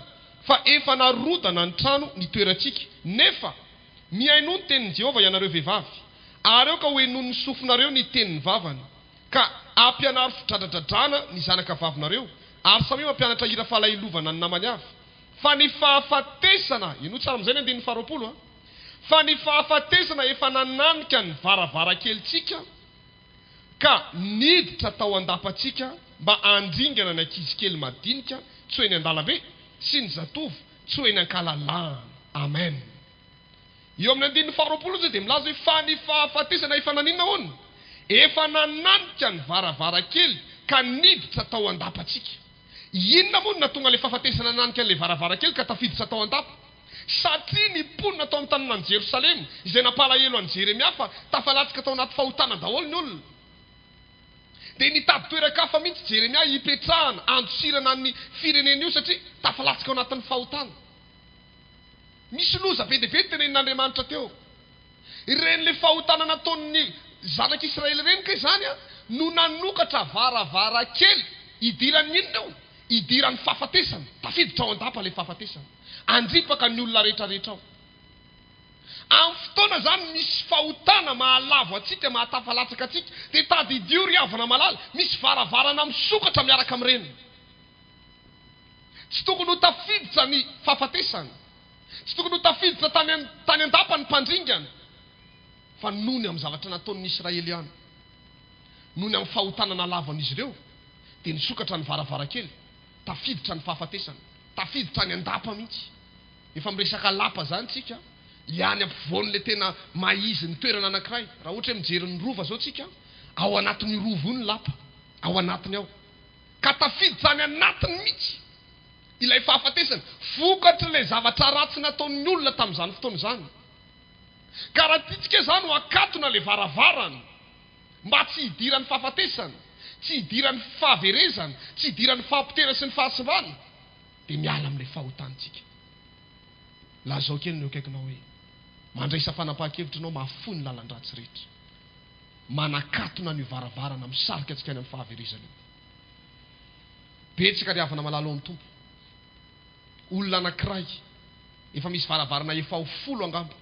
fa efa narodana ny trano nitoerantsika. Nefa mihaino ny tenin'i Jehova ianareo vehivavy, ary eo ka hoe noho ny sofinareo ny tenin'ny vavany, ka ampianaro fidradradradrana ny zanaka vavinareo, ary samy mampianatra ira falailovana ny namany avy. Fa ny fahafatesana, ino tsara amin'izay ny andininy faharoapolo, fa ny fahafatesana efa nananika ny varavarankelitsika, ka niditra tao andapatsika mba andringana ny ankizy kely madinika tsy hoe ny an-dalambe, sy ny zatovy tsy hoe ny ankalalahana. Amen. Eo amin'ny andininy faharoapolo zay dia milaza hoe fa ny fahafatesana efa naninona hono, efa nananika ny varavarakely ka niditra tao andapatsika. Inona moa na tonga le fahafatesana nanika an'le varavarakely ka tafiditra tao andapa? Satria ny mponina tao amin'ny tanànan'i Jerosalema izay nampalahelo an'i Jeremia fa tafalatsika tao anaty fahotana daholo ny olona. Dia nitady toeran-kafa mihitsy Jeremia hipetrahana andosirana ny firenena io, satria tafalatsika ao anatin'ny fahotana. Misy loza be dia be tenenin'Andriamanitra teo. Ireny le fahotana nataon'ny zanak'Israely ireny ka izany no nanokatra varavarakely idiran'ny inona io? Idiran'ny fahafatesana. Tafiditra ao andapa le fahafatesana, andripaka ny olona rehetrarehetra ao. Amin'ny fotoana zany misy fahotana mahalavo atsika, mahatafalatsaka atsika, dia tady idio ry havana malala, misy varavarana misokatra miaraka amin'ireny. Tsy tokony ho tafiditra ny fahafatesana, tsy tokony ho tafiditra tany andapa ny mpandringana, fa nohony amin'ny zavatra nataon'ny Israely ihany, nohony amin'ny fahotana nalavan'izy ireo, dia nisokatra ny varavarakely, tafiditra ny fahafatesana, tafiditra ny andapa mihitsy. Efa miresaka lapa zany tsika, ihany ampivoan'le tena maizy ny toerana anankiray. Raha ohatra hoe mijery ny rova zao tsika, ao anatin'ny rovo io ny lapa, ao anatiny ao, ka tafiditra ny anatiny mihitsy ilay fahafatesana, vokatry le zavatra ratsy nataon'ny olona tamin'izany fotoana izany. Ka raha titsika zany ho akatona le varavarana mba tsy hidiran'ny fahafatesana, tsy hidiran'ny fahaverezana, tsy hidiran'ny fahampitera sy ny fahasimbana, dia miala amin'ilay fahotanitsika. Lazao kely ny eo akaikinao hoe mandraisa fanapahan-kevitrinao mahafo ny lalan-dratsy rehetra, manakatona ny varavarana misarika antsika any amin'ny fahaverezana io. Betsaka ry havana malalo amin'ny tompo, olona anankiray efa misy varavarana efa ho 10 angamba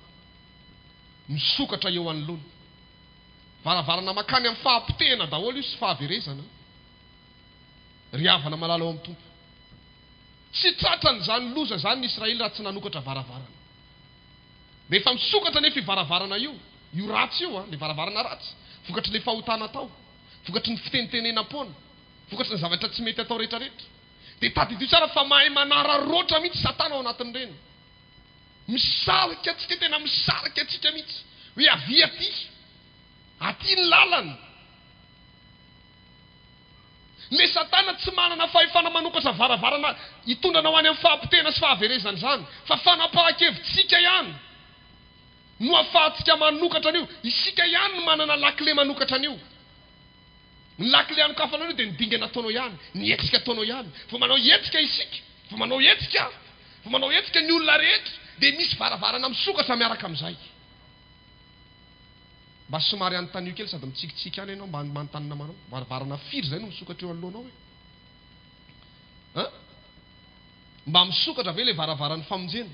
misokatra eo anoloana, varavarana makany amin'ny fahampitehana daholo io sy fahaverezana. Ry havana malalo amin'ny tompo, tsy tratrany zany loza zany ny Israely raha tsy nanokatra varavarana. Rehefa misokatra nefa varavarana io ratsy io, le varavarana ratsy, vokatry le fahotana tao, vokatry ny fitenitenenam-pona, vokatry ny zavatra tsy mety atao rehetrarehetra. Dia tadidio tsara fa mahay manararoatra mihitsy Satana ao anatin'ireny, misarika atsika, tena misarika atsika mihitsy hoe avy aty ny lalana, Le satana tsy manana fahefana manokatra varavarana hitondranao any amin'ny fahampitena sy fahaverezana zany, fa fanapahan-kevitsika ihany no ahafahantsika manokatra an'io. Isika ihany no manana lakile manokatra an'io. Ny lakile anokafanao dia ny dingana ataonao ihany, ny hetsika ataonao ihany. Vao manao hetsika isika, vao manao hetsika ny olona rehetra, dia misy varavarana misokatra miaraka amin'izay. Mba somary anontany kely sady mitsikitsiky any ianao, mba manontany namanao. Varavarana firy zay no misokatra eo anoloanao hoe? Mba misokatra ve le varavaran'ny famonjena?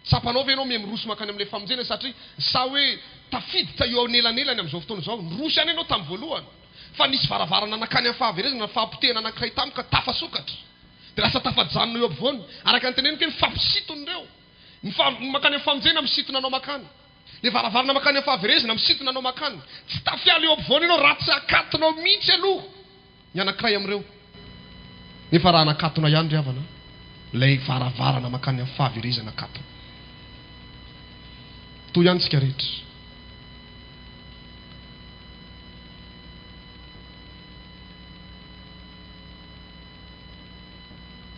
Tsapanao ve ianao miroso makany amin'ilay famonjena satria sa hoe tafiditra eo anelanelany amin'izao fotoana izao? Niroso ihany ianao tamin'ny voalohany. Fa nisy varavarana nakany amin'ny fahaverezana, fahampitena anankiray tamika tafasokatra. Dia lasa tafajanona eo ampovoany. Araka ny teneniko ny fampisitony reo. Ny makany amin'ny famonjena misitona anao makany. Le varavarana makany amin'ny fahaverezana misitona anao makany. Tsy tafiala eo ampovoany ianao raha tsy akatonao mihitsy aloha ny anankiray amin'ireo. Nefa raha nakatona ihany ry havana, ilay varavarana makany amin'ny fahaverezana akatona. Toy ihany tsika rehetra.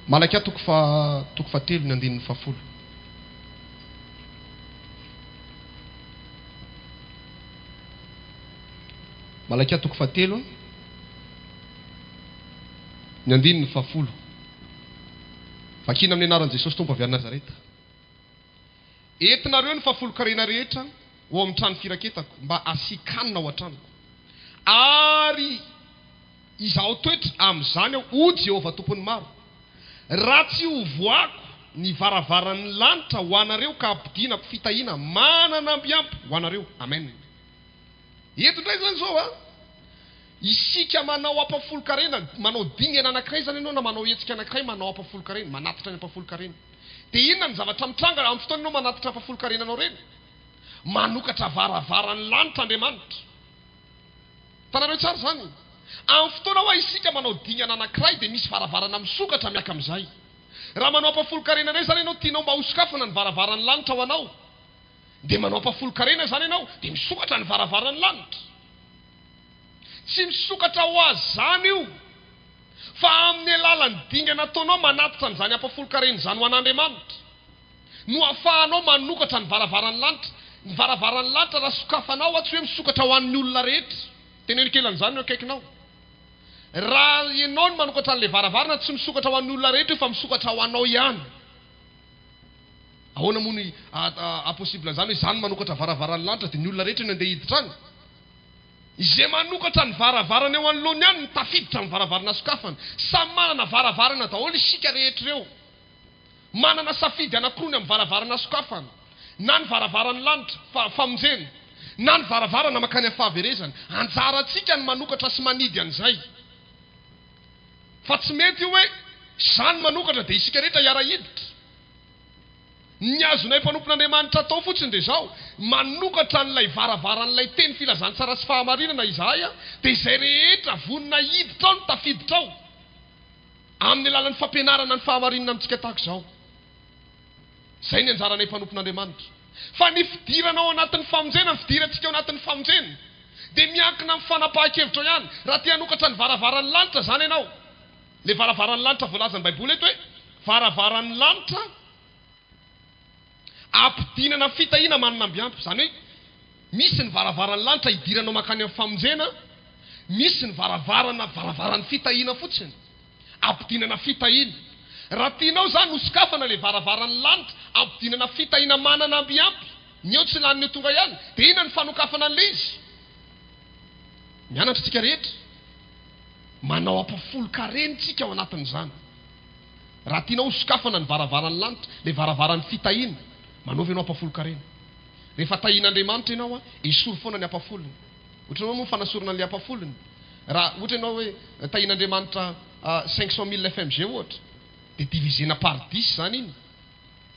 Malakia toko fahatelo ny andinin'ny fahafolo. Malakia toko fahatelo ny andinin'ny fahafolo. Vakina amin'ny anaran'i Jesosy Tompo avy any Nazareta. Entinareo ny fahafolo-karena rehetra ho amin'ny trano firaketako, mba asikanina ao an-tranoko. Ary izaho toetra amin'izany aho, ho Jehovah tompony maro. Raha tsy ho voako ny varavaran'ny lanitra ho anareo ka ampidinako fitahiana manana mbiampy ho anareo. Amen. Eto indray zany zao a. Isika manao ampafolo-karena, manao dingana anankiray zany ianao, na manao hetsika anankiray manao ampafolo-karena, manatitra ny ampafolo-karena. Dia inona ny zavatra mitranga amin'ny fotoana ianao manatitra ampafolo-karena anao reny? Manokatra varavaran'ny lanitra Andriamanitra. Tanareo tsara zany. Amin'ny fotoana hoa isika manao dingana anankiray dia misy varavarana misokatra miaka amin'izay. Raha manao ampafolo-karena indray zany ianao, tianao mba hosokafana ny varavaran'ny lanitra ho anao, dia manao ampafolo-karena zany ianao, dia misokatra ny varavaran'ny lanitra. Tsy misokatra ho azy zany io, fa amin'ny alalan'ny dingana ataonao manatitra n'izany ampafolo-karena zany ho an'Andriamanitra no ahafahanao manokatra ny varavaran'ny lanitra. Ny varavaran'ny lanitra raha sokafanao, tsy hoe misokatra ho an'ny olona rehetra. Teneno kely an'izany no akaikinao. Raha ianao no manokatra an'ilay varavarana, tsy misokatra ho an'ny olona rehetra fa misokatra ho anao ihany. Ahoana moa ny aposible an'izany hoe zany manokatra varavaran'ny lanitra dia ny olona rehetra no andeha hiditra any? Izay manokatra ny varavarana eo anoloany ihany ny tafiditra ny varavarana sokafana. Samy manana varavarana daholo isika rehetra eo. Manana safidy anankiroa ny amin'ny varavarana sokafana. Na ny varavaran'ny lanitra famonjena, na ny varavarana makany amin'ny fahaverezana. Anjarantsika ny manokatra sy manidy an'izay. Fa tsy mety hoe zany manokatra dia isika rehetra hiara-hiditra. Ny azonay mpanompon'Andriamanitra atao fotsiny dia zao, manokatra n'ilay varavaran'ilay teny filazantsara sy fahamarinana izahay a, dia izay rehetra vonina hiditra ao no tafiditra ao amin'ny alalan'ny fampianarana ny fahamarinana amintsika tahaka izao. Izay ny anjaranay mpanompon'Andriamanitra. Fa ny fidirana ao anatin'ny famonjena, ny fidirantsika ao anatin'ny famonjena dia miankina amin'ny fanapahan-kevitra ihany. Raha tia hanokatra ny varavaran'ny lanitra zany ianao, le varavaran'ny lanitra voalazan'ny Baiboly eto hoe varavaran'ny lanitra ampidinana fitahiana manana mbiampy. Zany hoe misy ny varavaran'ny lanitra hidiranao makany amin'ny famonjena, misy ny varavaran'ny fitahiana fotsiny ampidinana fitahiana. Raha tianao zany hosokafana le varavaran'ny lanitra ampidinana fitahiana manana mbiampy, ny eo tsy lany ny tonga ihany, dia inona ny fanokafana an'ilay izy? Mianatra tsika rehetra manao ampafolo-karentsika ao anatin'izany. Raha tianao hosokafana ny varavaran'ny lanitra, le varavaran'ny fitahiana, manaovy ianao ampafolo-karena. Rehefa tahian'Andriamanitra ianao a, esory foana ny ampafolony. Ohatra moa fanasorana an'ilay ampafolony. Raha ohatra ianao hoe tahian'Andriamanitra 500,000 FMG ohatra, dia divisena par 10 zany iny,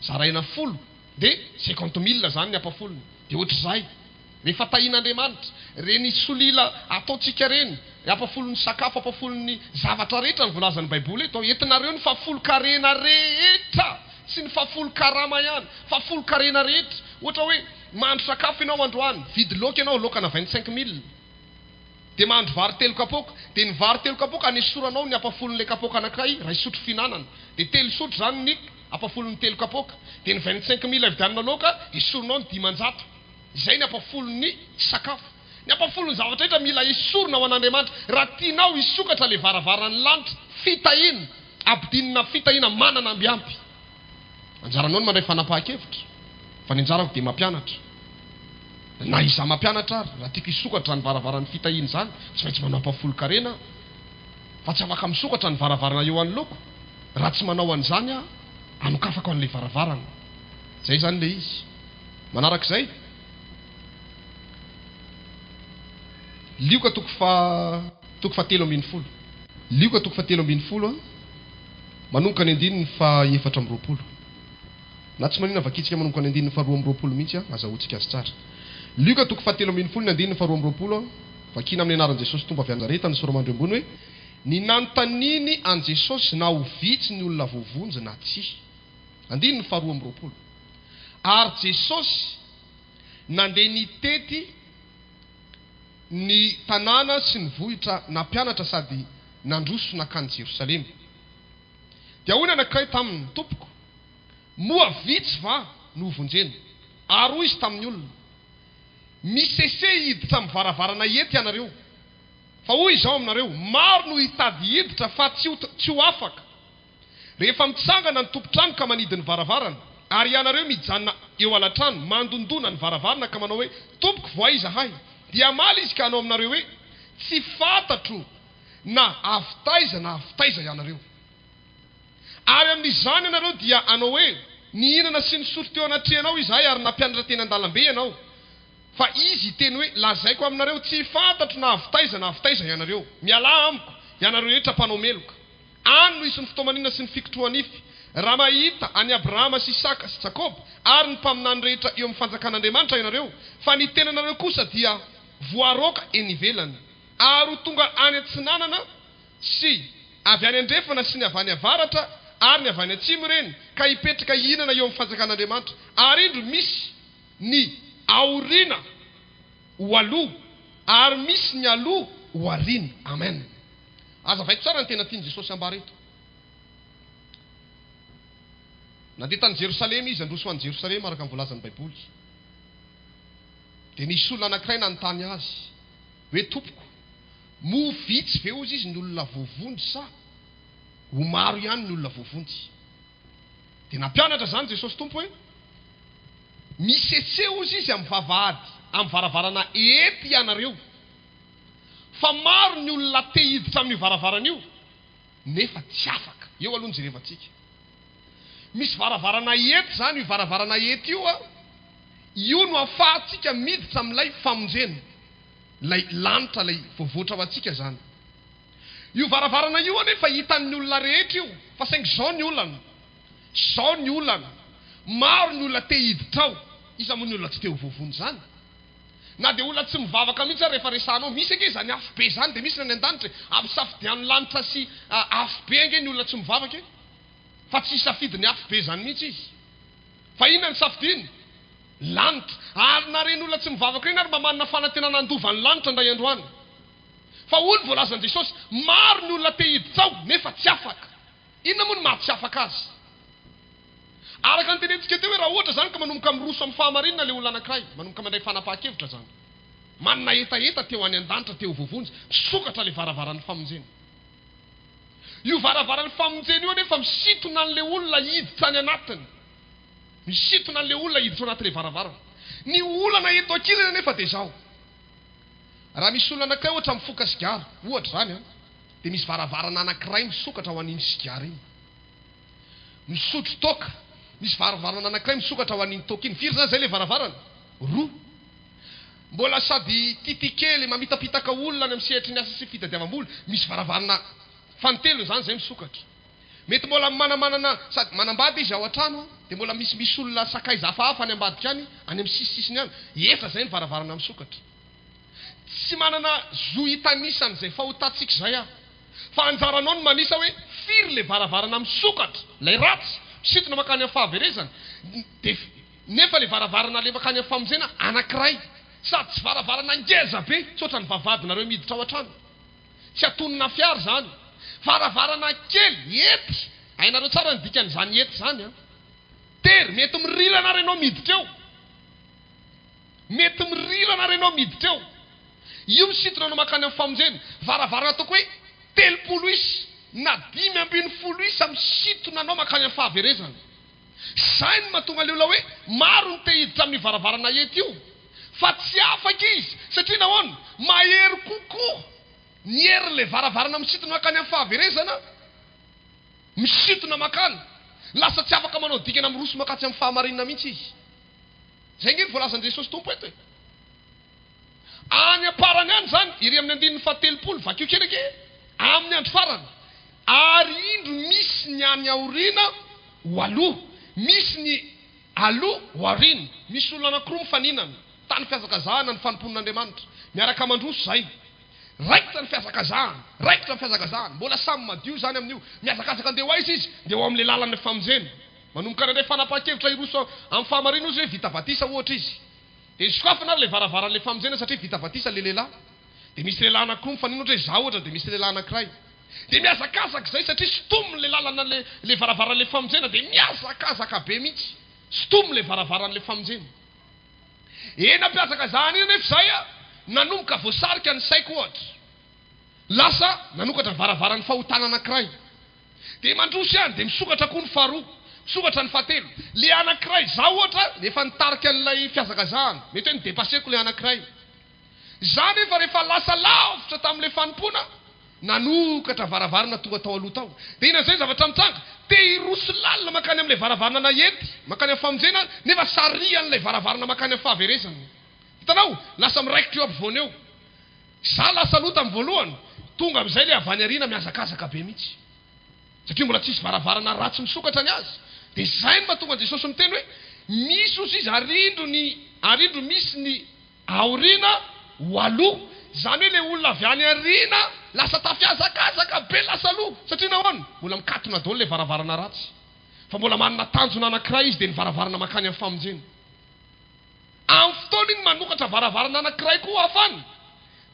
zaraina folo, dia 50,000 zany ny ampafolony. Dia ohatr'izay. Rehefa tahian'Andriamanitra, reny solila ataontsika reny, ampafolony sakafo, ampafolony zavatra rehetra ny voalazan'ny Baiboly eto, entinareo ny fahafolo-karena rehetra, sy ny fahafolo-karama ihany, fahafolo-karena rehetra. Ohatra hoe mahandro sakafo ianao androany, vidy laoka ianao, laokana 25,000. dia mahandro vary telo kapoaka, dia ny vary telo kapoaka anesoranao ny ampafolon'ilay kapoaka anankiray ray sotro finanana, dia telo sotro zany ny ampafolon'ny telo kapoaka, dia ny 25,000 vidianina loaka esoronao ny 500. Izay ny ampafolon'ny sakafo. Ny ampafolon'ny zavatra rehetra mila esorona ho an'Andriamanitra. Raha tianao hisokatra ilay varavaran'ny lanitra, fitahina, abidinina fitahina manana ambiampy. Anjaranao ny mandray fanapahan-kevitra, fa ny anjarako dia mampianatra. Na iza mampianatra ary, raha tiako hisokatra ny varavaran'ny fitahina zany, tsy maintsy manao ampafolo-karena, fa tsy afaka misokatra ny varavarana eo anoloko. Raha tsy manao an'izany aho, anokafako an'ilay varavarana. Zay zany ilay izy. Manarak'izay, lioka toko fa 3:10. Lioka toko fa 3:10 manomboka ny 4:20. Na tsy manina vakitsika manomboka ny 4:20 mihitsy azahoantsika azy tsara. Lioka toko fa 3:10 ny 4:20 vakina amin'ny anaran'i Jesosy Tompo avy an-Nazareta ny soramandry ambony hoe ny nantaniny an Jesosy na ho vitsy ny olona voavonjy na tsy. 4:20 ary Jesosy nandeha nitety ny tanàna sy ny vohitra nampianatra sady nandroso nakany Jerosalema. Dia hoy ny anankiray taminy tompoko, moa vitsy va no vonjeny. Ary hoy izy tamin'ny olona, misese hiditra amin'ny varavarana ety ianareo. Fa hoy izao aminareo, maro no hitady hiditra fa tsy ho afaka. Rehefa mitsangana ny tompotrano ka manidy ny varavarana, ary ianareo mijanona eo alatrano mandondona ny varavarana ka manao hoe tompoko voaiza hay, dia maly izy ka hanao aminareo hoe tsy fantatro na avitaiza na avitaiza ianareo. Ary amin'izany ianareo dia hanao hoe nihinana sy nisotro teo anatrehanao izahay ary nampianatra teny an-dalambe ianao. Fa izy teny hoe lazaiko aminareo tsy fantatro na avitaiza na avitaiza ianareo. Miala amiko ianareo rehetra mpanao meloka. Any no isy ny fitoamanina sy ny fikotroanify. Raha mahita any Abrahama sy Isaka sy Jakoba ary ny mpaminany rehetra eo amin'ny fanjakan'Andriamanitra ianareo, fa ny tenanareo kosa dia voaroka eny ivelany. Ary tonga any antsinanana sy avy any andrefana sy ny avy any avaratra ary ny avy any atsimo reny ka hipetraka hihinana eo amin'ny fanjakan'Andriamanitra. Ary indro misy ny aoriana ho aloha ary misy ny aloha ho arina. Amen. Aza vaiko tsara ny tena tiany Jesosy ambara eto. Nandeha tany Jerosalema izy, androso any Jerosalema araka ny voalazan'ny Baiboly. Dia nisy olona anankiray nanontany azy hoe tompoko, mo vitsy ve ozy izy ny olona voavonjy sa ho maro ihany ny olona voavonjy? Dia nampianatra zany Jesosy Tompo hoe misese ozy izy amin'ny vavahady, amin'ny varavarana ety ianareo, fa maro ny olona te hiditra amin'ny varavarana io nefa tsy afaka. Eo aloha ny jerevantsika. Misy varavarana ety zany, io varavarana ety io no ahafahantsika miditra amin'ilay famonjena, ilay lanitra, ilay voavoatra ho antsika zany. Io varavarana io anefa hitan'ny olona rehetra io, fa saingy zao ny olana, maro ny olona te hiditra ao. Iza moa ny olona tsy te ho voavony zany? Na dia olona tsy mivavaka mihitsy rehefa resanao, misy ake zany afo be zany, dia misy ny any an-danitra ampisafidian'ny lanitra sy afo be ange ny olona tsy mivavaka e. Fa tsy safidy ny afo be zany mihitsy izy. Fa inona ny safidiny? Lanitra. Ary na reny olona tsy mivavaka reny ary mba manana fanantenana andovan'ny lanitra ndray androany. Fa hoy ny voalazan'i Jesosy, maro ny olona te hiditra ao nefa tsy afaka. Inona moa ny maha tsy afaka azy? Araka ny tenentsika teo hoe raha ohatra zany ka manomboka miroso amin'ny fahamarinana ilay olona anankiray, manomboka mandray fanapahan-kevitra zany, manana etaeta teo any an-danitra teo vovonjy, misokatra ilay varavaran'ny famonjena. Io varavaran'ny famonjena io anefa misitona an'ilay olona hiditra any anatiny, misitona an'ilay olona hiditra anatin'ilay varavarana. Ny olana eto ankilany anefa dia zao, raha misy olona anankiray ohatra mifoka sigara, ohatra zany dia misy varavarana anankiray misokatra ho an'iny sigara iny. Misotro toka, misy varavarana anankiray misokatra ho an'iny toka iny. Firy zany zay ilay varavarana? Roa. Mbola sady titikely mamitapitaka olona any amin'ny sehatry ny asa sy fitadiavam-bola, misy varavarana fantelo zany zay misokatra. Mety mbola manamanana sady manambady izy ao an-trano, dia mbola misy olona sakaiza hafahafa any ambadika any amin'ny sisisisiny any, efa zay ny varavarana misokatra. Tsy manana zo hitanisany fa ho tatsika zay aho. Fa anjaranao ny manisa hoe firy le varavarana misokatra, lay ratsy misitona makany amin'ny fahaverezana, dia nefa le varavarana le makany amin'ny famonjena anankiray. sady tsy varavarana ngeza be tsotra ny vavadinareo miditra ao an-trano tsy atonina fiara zany varavarana kely ety hainareo tsara ny dikan'izany ety zany a tery mety mirirana renao miditra eo mety mirirana renao miditra eo io misitona anao makany amin'ny famonjena varavarana ataoko hoe 30 isy na 5 isy misitona anao makany amin'ny fahaverezana zay ny mahatonga leola hoe maro ny te hiditra amin'ny varavarana ety io fa tsy afaka izy satria nahoana mahery kokoa ny herin'le varavarana misitona makany amin'ny fahaverezana misitona makany lasa tsy afaka manao dikana amin'ny roso makatsy amin'ny fahamarinana mihitsy izy zay nge ny voalazan'i Jesosy tompo eto any aparany any zany iry amin'ny andininy 70 vakio kereke amin'ny andro farany ary indro misy ny any aoriana ho aloha misy ny aloha ho aoriana misy olona anankiroa mifaninana tany fiazakazahana ny fanomponin'Andriamanitra miaraka mandroso zay raikitra ny fiazakazahana raikitra ny fiazakazahana mbola samy madio zany amin'io miazakazaka andeha ho aiza izy dia ho amin'le lalan'ny famonjena manomboka nandray fanapa-kevitra iroso amin'ny fahamarina ozy hoe vita batisa ohatra izy dia sokafana ary le varavaran'le famonjena satria vita batisa le lehilahy dia misy lehilahy anankiroa mifanina ohatra hoe za ohatra dia misy lehilahy anankiray dia miazakazaka zay satria stomy le lalana le varavaran'le famonjena dia miazakazaka be mihitsy stomy le varavaran'le famonjena ena mpiazaka zahana ina nefa zay a nanomboka voasarika ny saiko ohatra lasa nanokatra varavaran'ny fahotana anankiray dia mandroso ihany dia misokatra koa ny faharoa misokatra ny fahatelo le anankiray za ohatra nefa nitarika an'ilay fiazakazahana mety hoe nidepaseko le anankiray za nefa rehefa lasa lavitra tamin'le fanompona nanokatra varavarana tonga tao aloha tao dia ina zay zavatra mitsanga te hiroso lalina makany amin'ilay varavarana na ety makany amin'ny famonjena nefa sarian'ilay varavarana makany amin'ny fahaverezana hitanao lasa miraikitra eo ampovoany eo za lasa lota amin'ny voalohany tonga amin'izay le avany ariana miazakazaka be mihitsy satria mbola tsisy varavarana ratsy misokatra ny azy dia zay no mahatonga an Jesosy miteny hoe misy ozy izy arindro misy ny aoriana ho aloha zany hoe le olona avy any ariana lasa tafiazakazaka be lasa aloha satria nahoana mbola mikatona daholo le varavarana ratsy fa mbola manana tanjona anankiray izy dia ny varavarana makany amin'ny famonjena amin'ny fotoana iny manokatra varavarana anankiray koa hafany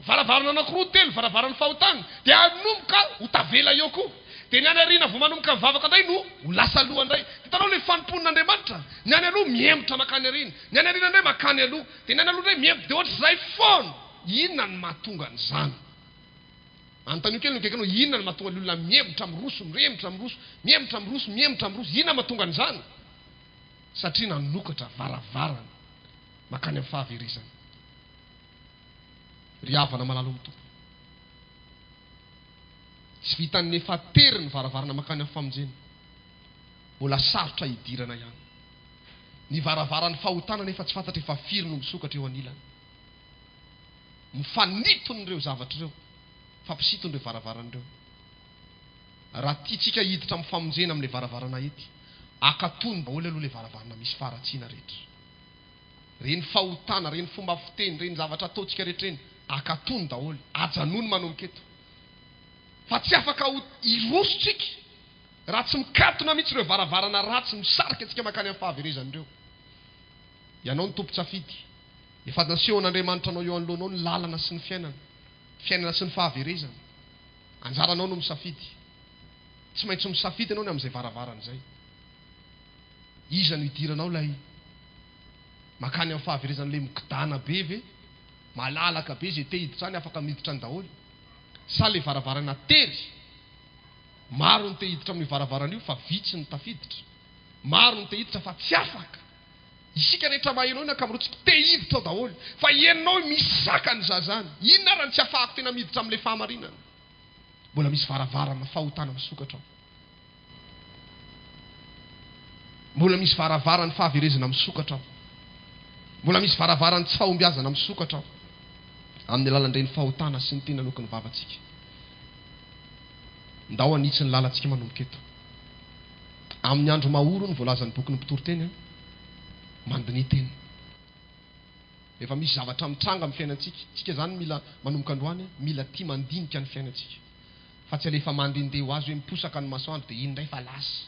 varavarana anankiroa telo varavarana fahotana dia anomboka ho tavela eo koa dia ny any ariana vao manomboka mivavaka indray no ho lasa aloha indray hitanao le fanomponin'Andriamanitra ny any aloha miembotra makany ariana ny any ariana indray makany aloha dia ny any aloha indray miembotra dia ohatra zay foana inona ny mahatonga an'izany antanio kely nokeka anao inona ny mahatonga ny olona miembotra miroso mirembotra miroso miembotra miroso miembotra miroso inona mahatonga an'izany satria nanokatra varavarana makany amin'ny fahaverezana ry havana malalo amin'ny tompo tsy vitan'ny efa tery ny varavarana makany amin'ny famonjena mbola sarotra hidirana ihany ny varavaran'ny fahotana nefa tsy fantatra efa firy no misokatra eo anilany mifanitonyireo zavatra ireo fampisitonyireo varavaran'ireo raha tiatsika hiditra amin'ny famonjena amin'ilay varavarana ety akatony daholo aloha ilay varavarana misy faratsiana rehetra reny fahotana reny fomba fiteny reny zavatra ataontsika rehetra reny akatony daholo ajanony manomboka eto fa tsy afaka hirosotsika raha tsy mikatona mihitsy ireo varavarana ratsy misarika antsika makany amin'ny fahaverezan'ireo ianao ny tompo-tsafidy efa nasehon'Andriamanitra anao eo anoloanao ny lalana sy ny fiainana sy ny fahaverezana anjaranao no misafidy tsy maintsy misafidy ianao ny amin'izay varavarana izay iza no hidiranao lay makany amin'ny fahaverezana ilay mikidana be ve malalaka be zay te hiditra any afaka miditra ny daholo sa le varavarana tery maro ny te hiditra amin'ny varavarana io fa vitsy ny tafiditra maro ny te hiditra fa tsy afaka isika rehetra mahainao iny ankamaroantsika te hiditra ao daholo fa ianao misy zakany zazany inona raha tsy afahako tena miditra amin'ilay fahamarinana mbola misy varavarana fahotana misokatra ao mbola misy varavarana fahaverezana misokatra ao mbola misy varavarana tsy fahombiazana misokatra ao amin'ny lalandreny fahotana sy ny tena lokony vavantsika ndao anitsy ny lalantsika manomboka eto amin'ny andro mahoro ny voalazan'ny bokyny mpitoroteny mandiny teny efa misy zavatra mitranga amin'ny fiainantsika tsika zany mila manomboka androany mila tia mandinika ny fiainantsika fa tsy alefa mandindeha ho azy hoe miposaka ny masoandro dia iny indray fa lasa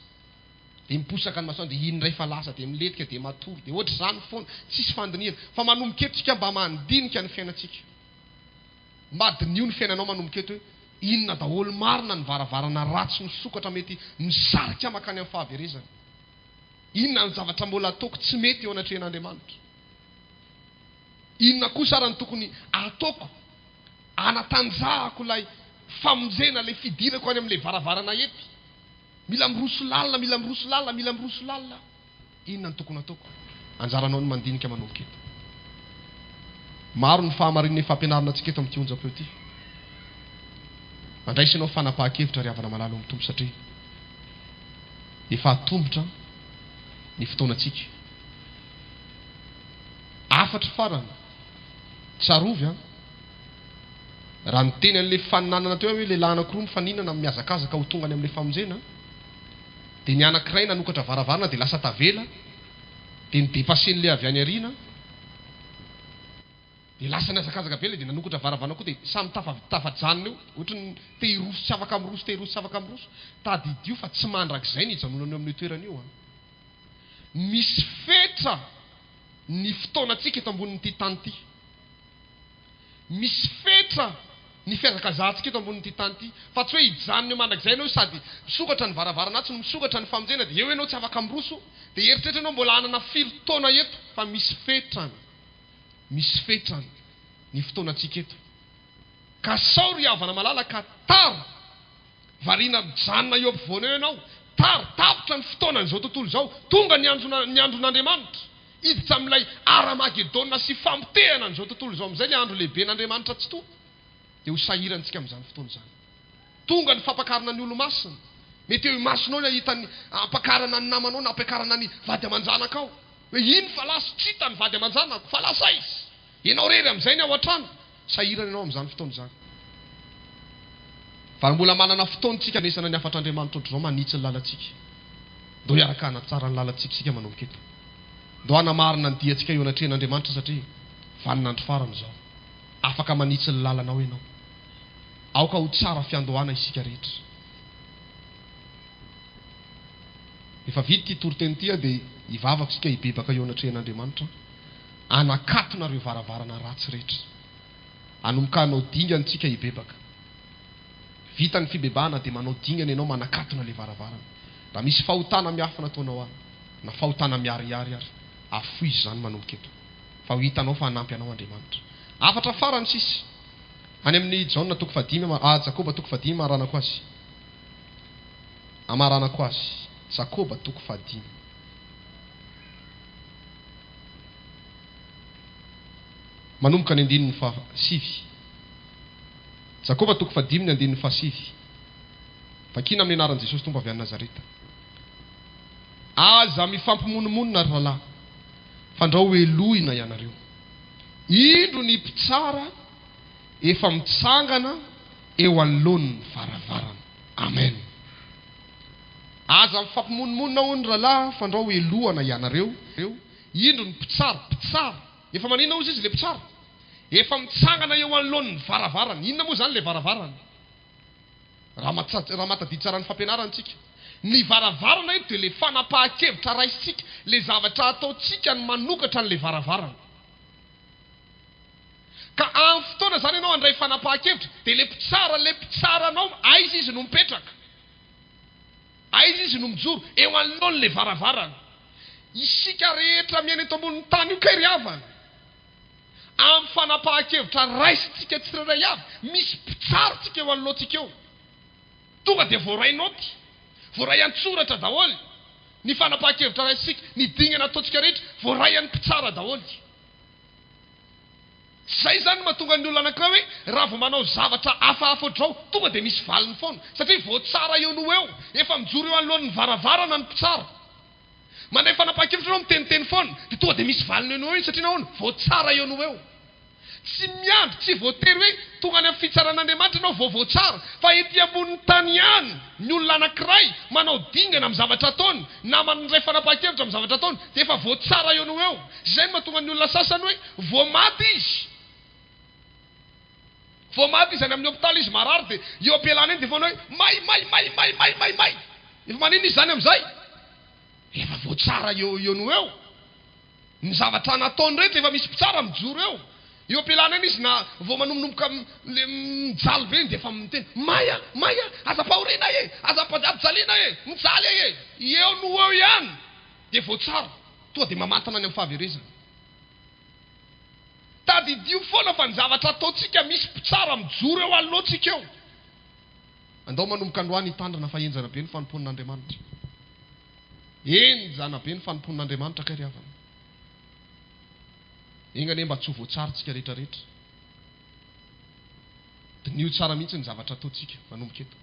dia miposaka ny masoandro dia iny ray fa lasa dia miletika dia matory dia ohatra izany foana tsisy fandiniana fa manomboka eto tsika mba mandinika ny fiainantsika madin'io ny fiainanao manomboka eto hoe inona daholo marina ny varavarana ratsy misokatra mety misarika makany amin'ny fahaverezana inona ny zavatra mbola ataoko tsy mety eo anatrehan'Andriamanitra inona kosa ary ny tokony ataoko anatanjahako ilay famonjena ilay fidirako any amin'ilay varavarana ety mila miroso lalina mila miroso lalina mila miroso lalina inona ny tokony ataoko anjaranao ny mandinika manomboka eto maro ny fahamarin'ny fampianarana antsika eto amin'ity onjam-peo ity mandraisinao fanapahan-kevitra ry havana malalo amin'ny tompo satria efa atombotra ny fotoanantsika afatra farany tsarovy raha ny teny an'ilay faninanana teo hoe lehilahy anankiroa mifaninana miazakazaka ho tonga any amin'ilay famonjena dia ny anankiray nanokatra varavarana dia lasa tavela dia nidepasen'ilay avy any ariana dia lasa niazakazaka vela dia nanokatra varavarana koa dia samy tafajanona eo ohatra ny te hiroso tsy afaka miroso te hiroso tsy afaka miroso tadidio fa tsy mandrakizay ny hijanonana eo amin'ny toerana io misy fetra ny fotoanantsika eto ambonin'ity tany ity misy fetra ny fiazakazahantsika eto ambonin'ity tany ity fa tsy hoe hijanona eo mandrakizay ianao sady misokatra ny varavarana tsy no misokatra ny famonjena dia eo ianao tsy afaka miroso dia eritreritra ianao mbola hanana firy-taona eto fa misy fetrany ny fotoanantsika eto ka sao ry havana malala ka tara variana mijanona eo ampovoana eo ianao tara tapitra ny fotoanan'izao tontolo izao tonga ny andron'Andriamanitra iditra amin'ilay aramagedona sy fampitehana n'izao tontolo izao amin'izay ilay andro lehibe n'Andriamanitra tsy to dia ho sahirantsika amin'izany fotoana izany tonga ny fampakarana ny olo-masina mety eo imasonao ny ahitany ampakarana ny namanao na ampakarana ny vady aman-janakao hoe iny fa lasa tsy hita ny vady aman-janako fa lasa izy ianao rery amin'izay ny ao an-trano sahirana ianao amin'izany fotoana izany fa mbola manana fotoantsika nesana ny afatr'Andriamanitra ohatr'izao manitsy ny lalantsika ndo hiaraka hanatsara ny lalantsika sika manomboka eto ndo hanamarina ny diantsika eo anatrehan'Andriamanitra satria vaninandro farany izao afaka manitsy ny lalanao ianao aoka ho tsara fiandohana isika rehetra efa vidy ty toroteny ity dia hivavaka sika hibebaka eo anatrehan'Andriamanitra anakatonareo varavarana ratsy rehetra anomboka hanao dingany tsika hibebaka vita ny fibebahana dia manao dingany ianao manakatona ilay varavarana raha misy fahotana miafina ataonao any na fahotana miarihary ary afoy izy izany manomboka eto fa ho hitanao fa hanampy anao Andriamanitra afatra farany sisy any amin'ny Jaona toko fadimy Jakoba toko fadimy amaranako azy Jakoba toko fadimy manomboka ny andininy fa sivy Jakoba toko fadimy ny andininy fa sivy vakina amin'ny anaran'i Jesosy tompo avy any Nazareta aza mifampimonomonina ry ralahy fandrao elohina ianareo indro ny mpitsara efa mitsangana eo anoloan'ny varavarana amen aza mifampimonomonina ho ny ralahy fandrao elohana ianareo indro ny mpitsara efa manina ozy izy le mpitsara efa mitsangana eo anoloan'ny varavarana inona moa zany le varavarana raha matadidy tsara ny fampianarantsika ny varavarana io dia le fanapahan-kevitra raisitsika le zavatra ataotsika ny manokatra n'le varavarana ka amin'ny fotoana zany ianao andray fanapahan-kevitra dia le mpitsaranao aiza izy no mipetraka aiza izy no mijoro eo anoloan'le varavarana isika rehetra miaina eto ambonin'ny tany io kay ry havana amin'ny fanapahan-kevitra raisitsika tsirairay avy misy mpitsarotsika eo anoloantsika eo tonga dia voarainao ty voaray an-tsoratra daholo ny fanapahan-kevitra raisitsika ny dingana ataontsika rehetra voaray an'ny mpitsara daholo zay zany mahatonga ny olona anankiray hoe raha vao manao zavatra hafahafa ohatr'izao tonga dia misy valiny foana satria voatsara eo no eo efa mijoro eo anoloan'ny varavarana ny mpitsara mandray fanapahan-kevitra anao miteniteny foana dia tonga dia misy valiny eo no eo satria nahoana voatsara eo no eo tsy miandry tsy voatery hoe tonga any amin'ny fitsaran'Andriamanitra ianao voavoatsara fa ety ambonin'ny tany ihany ny olona anankiray manao dingana amin'ny zavatra ataony na mandray fanapahan-kevitra amin'ny zavatra ataony dia efa voatsara eo no eo zay no mahatonga ny olona sasany hoe voamaty izy any amin'ny hôpitaly izy marary dia eo am-pialana eny dia foana hoe may efa manina izy zany amin'izay efa voatsara eo eo ny zavatra nataony rehetra efa misy mpitsara mijoro eo am-pialana iny izy na vao manombonomboka le mijaly be iny dia efa miteny maya aza-pahoriana aza-padiadyjaliana mijaly eo no eo ihany dia voatsara toa dia mamantana any amin'ny fahaverezana. Tadidio foana fa ny zavatra ataontsika misy mpitsara mijoro eo alohantsika eo. Andao manomboka androany hitandrina fa enjana be ny fanomponin'Andriamanitra. Enjana be ny fanomponin'Andriamanitra kay ry havana. Iny anie mba tsy ho voatsarantsika rehetrarehetra. Dinio tsara mihitsy ny zavatra ataontsika manomboka eto.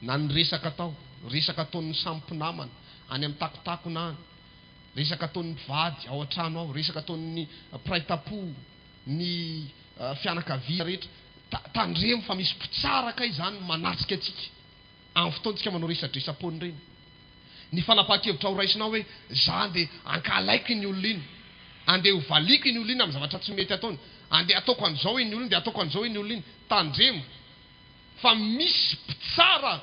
Na ny resaka ataon'ny samy mpinamana any amin'ny takotakona any, resaka ataon'ny mpivady ao an-trano ao, resaka ataon'ny mpiray tapo, ny fianakavia rehetra, tandremo fa misy mpitsara kay izany manatrika atsika amin'ny fotoantsika manao resadresam-pony reny. Ny fanapahan-kevitra ho raisinao hoe zany dia ankalaiko iny olona iny, andeha ho valiko iny olona iny amin'ny zavatra tsy mety ataony, andeha ataoko an'izao iny olona iny dia ataoko an'izao iny olona iny. Tandremo fa misy mpitsara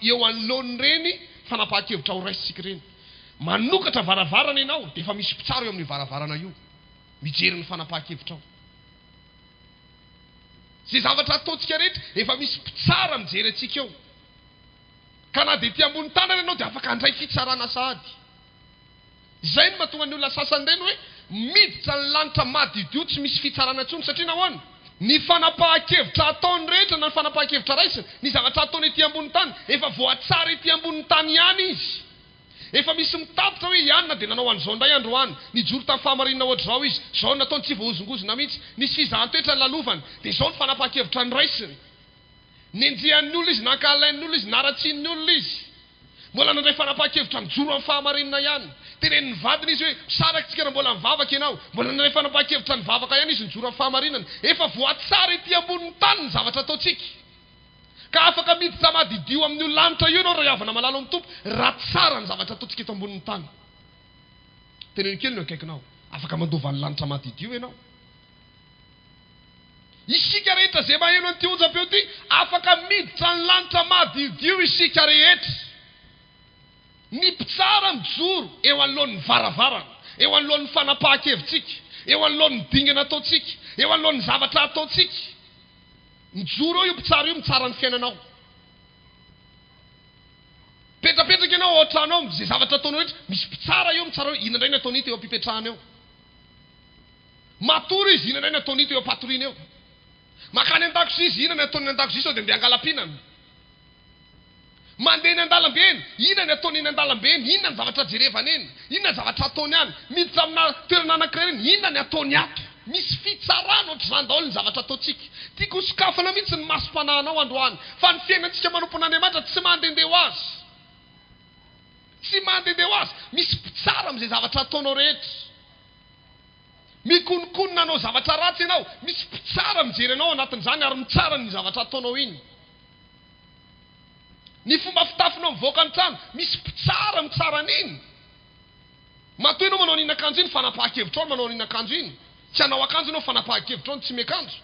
eo anoloany reny fanapahan-kevitra ho raisitsika reny. Manokatra varavarana ianao dia efa misy mpitsara eo amin'ny varavarana io mijery ny fanapahan-kevitra ao. Zay zavatra ataontsika rehetra efa misy mpitsara mijery atsika eo. Ka na dia ety ambony tanana ianao dia afaka handray fitsarana sahady. Izay no mahatonga ny olona sasany ireny hoe miditra ny lanitra madidio tsy misy fitsarana intsony, satria nahoana? Ny fanapahan-kevitra ataony rehetra na ny fanapahan-kevitra raisina, ny zavatra ataony ety ambony tany efa voatsara ety ambony tany ihany izy. Efa misy mitapitra hoe ianona dia nanao an'izao indray androany, nijoro tamin'ny fahamarinana ohatr'izao izy, izao nataony tsy voahozongozona mihitsy, nisy fizahan-toetra ny lalovany, dia izao ny fanapahan-kevitra ny raisiny. Nenjehan'ny olona izy, nankalain'ny olona izy, naratsin'ny olona izy. Mbola nandray fanapahan-kevitra mijoro amin'ny fahamarinana ihany. Tenenin'ny vadiny izy hoe misaraky raha mbola mivavaka ianao. Mbola nandray fanapahan-kevitra mivavaka ihany izy mijoro amin'ny fahamarinana. Efa voatsara ety ambony tany ny zavatra ataontsika. Ka afaka miditra madidio amin'ny lanitra io ianao raha havana malalo amin'ny tompo, raha tsara ny zavatra ataontsika eto ambonin'ny tany. Teneny kely no akaikinao, afaka mandova ny lanitra madidio ianao. Isika rehetra zay maheno an'ity onjam-peo ity, afaka miditra ny lanitra madidio isika rehetra. Ny mpitsara mijoro eo anoloan'ny varavarana, eo anoloan'ny fanapahan-kevitsika, eo anoloan'ny dingana ataontsika, eo anoloan'ny zavatra ataontsika. Mijoro io mpitsara io mitsara ny fiainanao. Petrapetraka ianao ao an-trano ao, zay zavatra ataonao rehetra, misy mpitsara io mitsara hoe inona indray ny ataony ito eo am-pipetrahana eo. Matory izy, inona indray ny ataony ito eo am-patoriana eo. Makany an-dakozia izy, inona ny ataony an-dakozia sao dia andeha angalam-pihinana. Mandeha ny an-dalambe eny, inona ny ataony eny an-dalambe eny, inona ny zavatra jerevana eny, inona ny zavatra ataony any, miditra amina toerana anankiray eny, inona ny ataony ato. Misy fitsarana ohatr'izany daholo ny zavatra ataontsika. Tiako ho sokafana mihitsy ny masom-panahinao androany, fa ny fiainantsika manompon'Andriamanitra tsy mandehandeha ho azy. Tsy mandehandeha ho azy. Misy mpitsara amin'izay zavatra ataonao rehetra. Mikonokonona anao zavatra ratsy ianao, misy mpitsara mijery anao anatin'izany ary mitsara ny zavatra ataonao iny. Ny fomba fitafinao mivoaka ny trano, misy mpitsara mitsara an'iny. Matoa ianao manao an'iny akanjo iny, fanapahan-kevitra ao manao an'iny akanjo iny. Tsy hanao akanjo ianao fanapahan-kevitra ao, tsy miakanjo.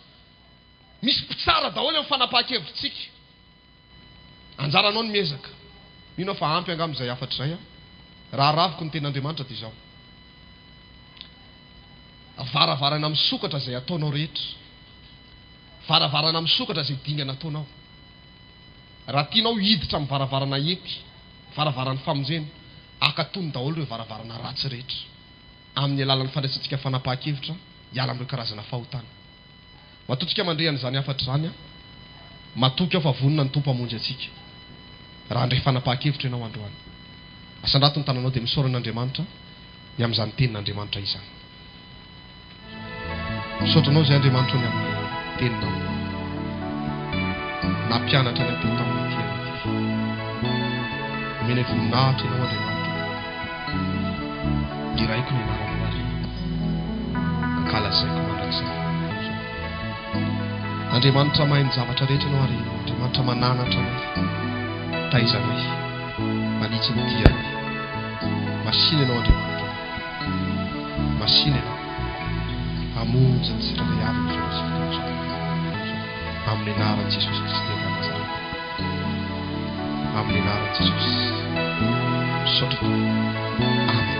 Misy mpitsara daholo amin'ny fanapahan-kevitritsika. Anjaranao ny miezaka. Mino fa ampy angamin'izay afatra izay. Raha raviko ny ten'Andriamanitra dia izao. Varavarana misokatra izay ataonao rehetra. Varavarana misokatra izay dingana ataonao. Raha tianao hiditra amin'ny varavarana ety, varavaran'ny famonjena, akatony daholo ireo varavarana ratsy rehetra. Amin'ny alalan'ny fandraisantsika fanapahan-kevitra, hiala amin'ireo karazana fahotana. Matotsika mandrehana izany afatra izany, matoky ao fa vonona ny tompo hamonjy atsika. Raha handray fanapahan-kevitra ianao androany. Asandrato ny tananao dia misaoran'Andriamanitra ny amin'izany tenin'Andriamanitra izany. Misaotranao izay Andriamanitra ny amin'ny teninao. Nampianatra ny atao tamin'ity ity. Omena voninahitra ianao Andriamanitra. Iraiko ny anaranao ary. Ankalazaiko mandrakizay. Andriamanitra mahay ny zavatra rehetra ianao ary. Andriamanitra mananatra anay. Taizanay. Manitsy ny dianay. Masina ianao Andriamanitra. Masina ianao. Hamonjy ny tsirairay avy amin'izao sy fotoan'izao. Amin'ny anaran'i Jesosy Kristy efa Nazareta. Amin'ny anaran'i Jesosy. Yesu tompoko. Amen.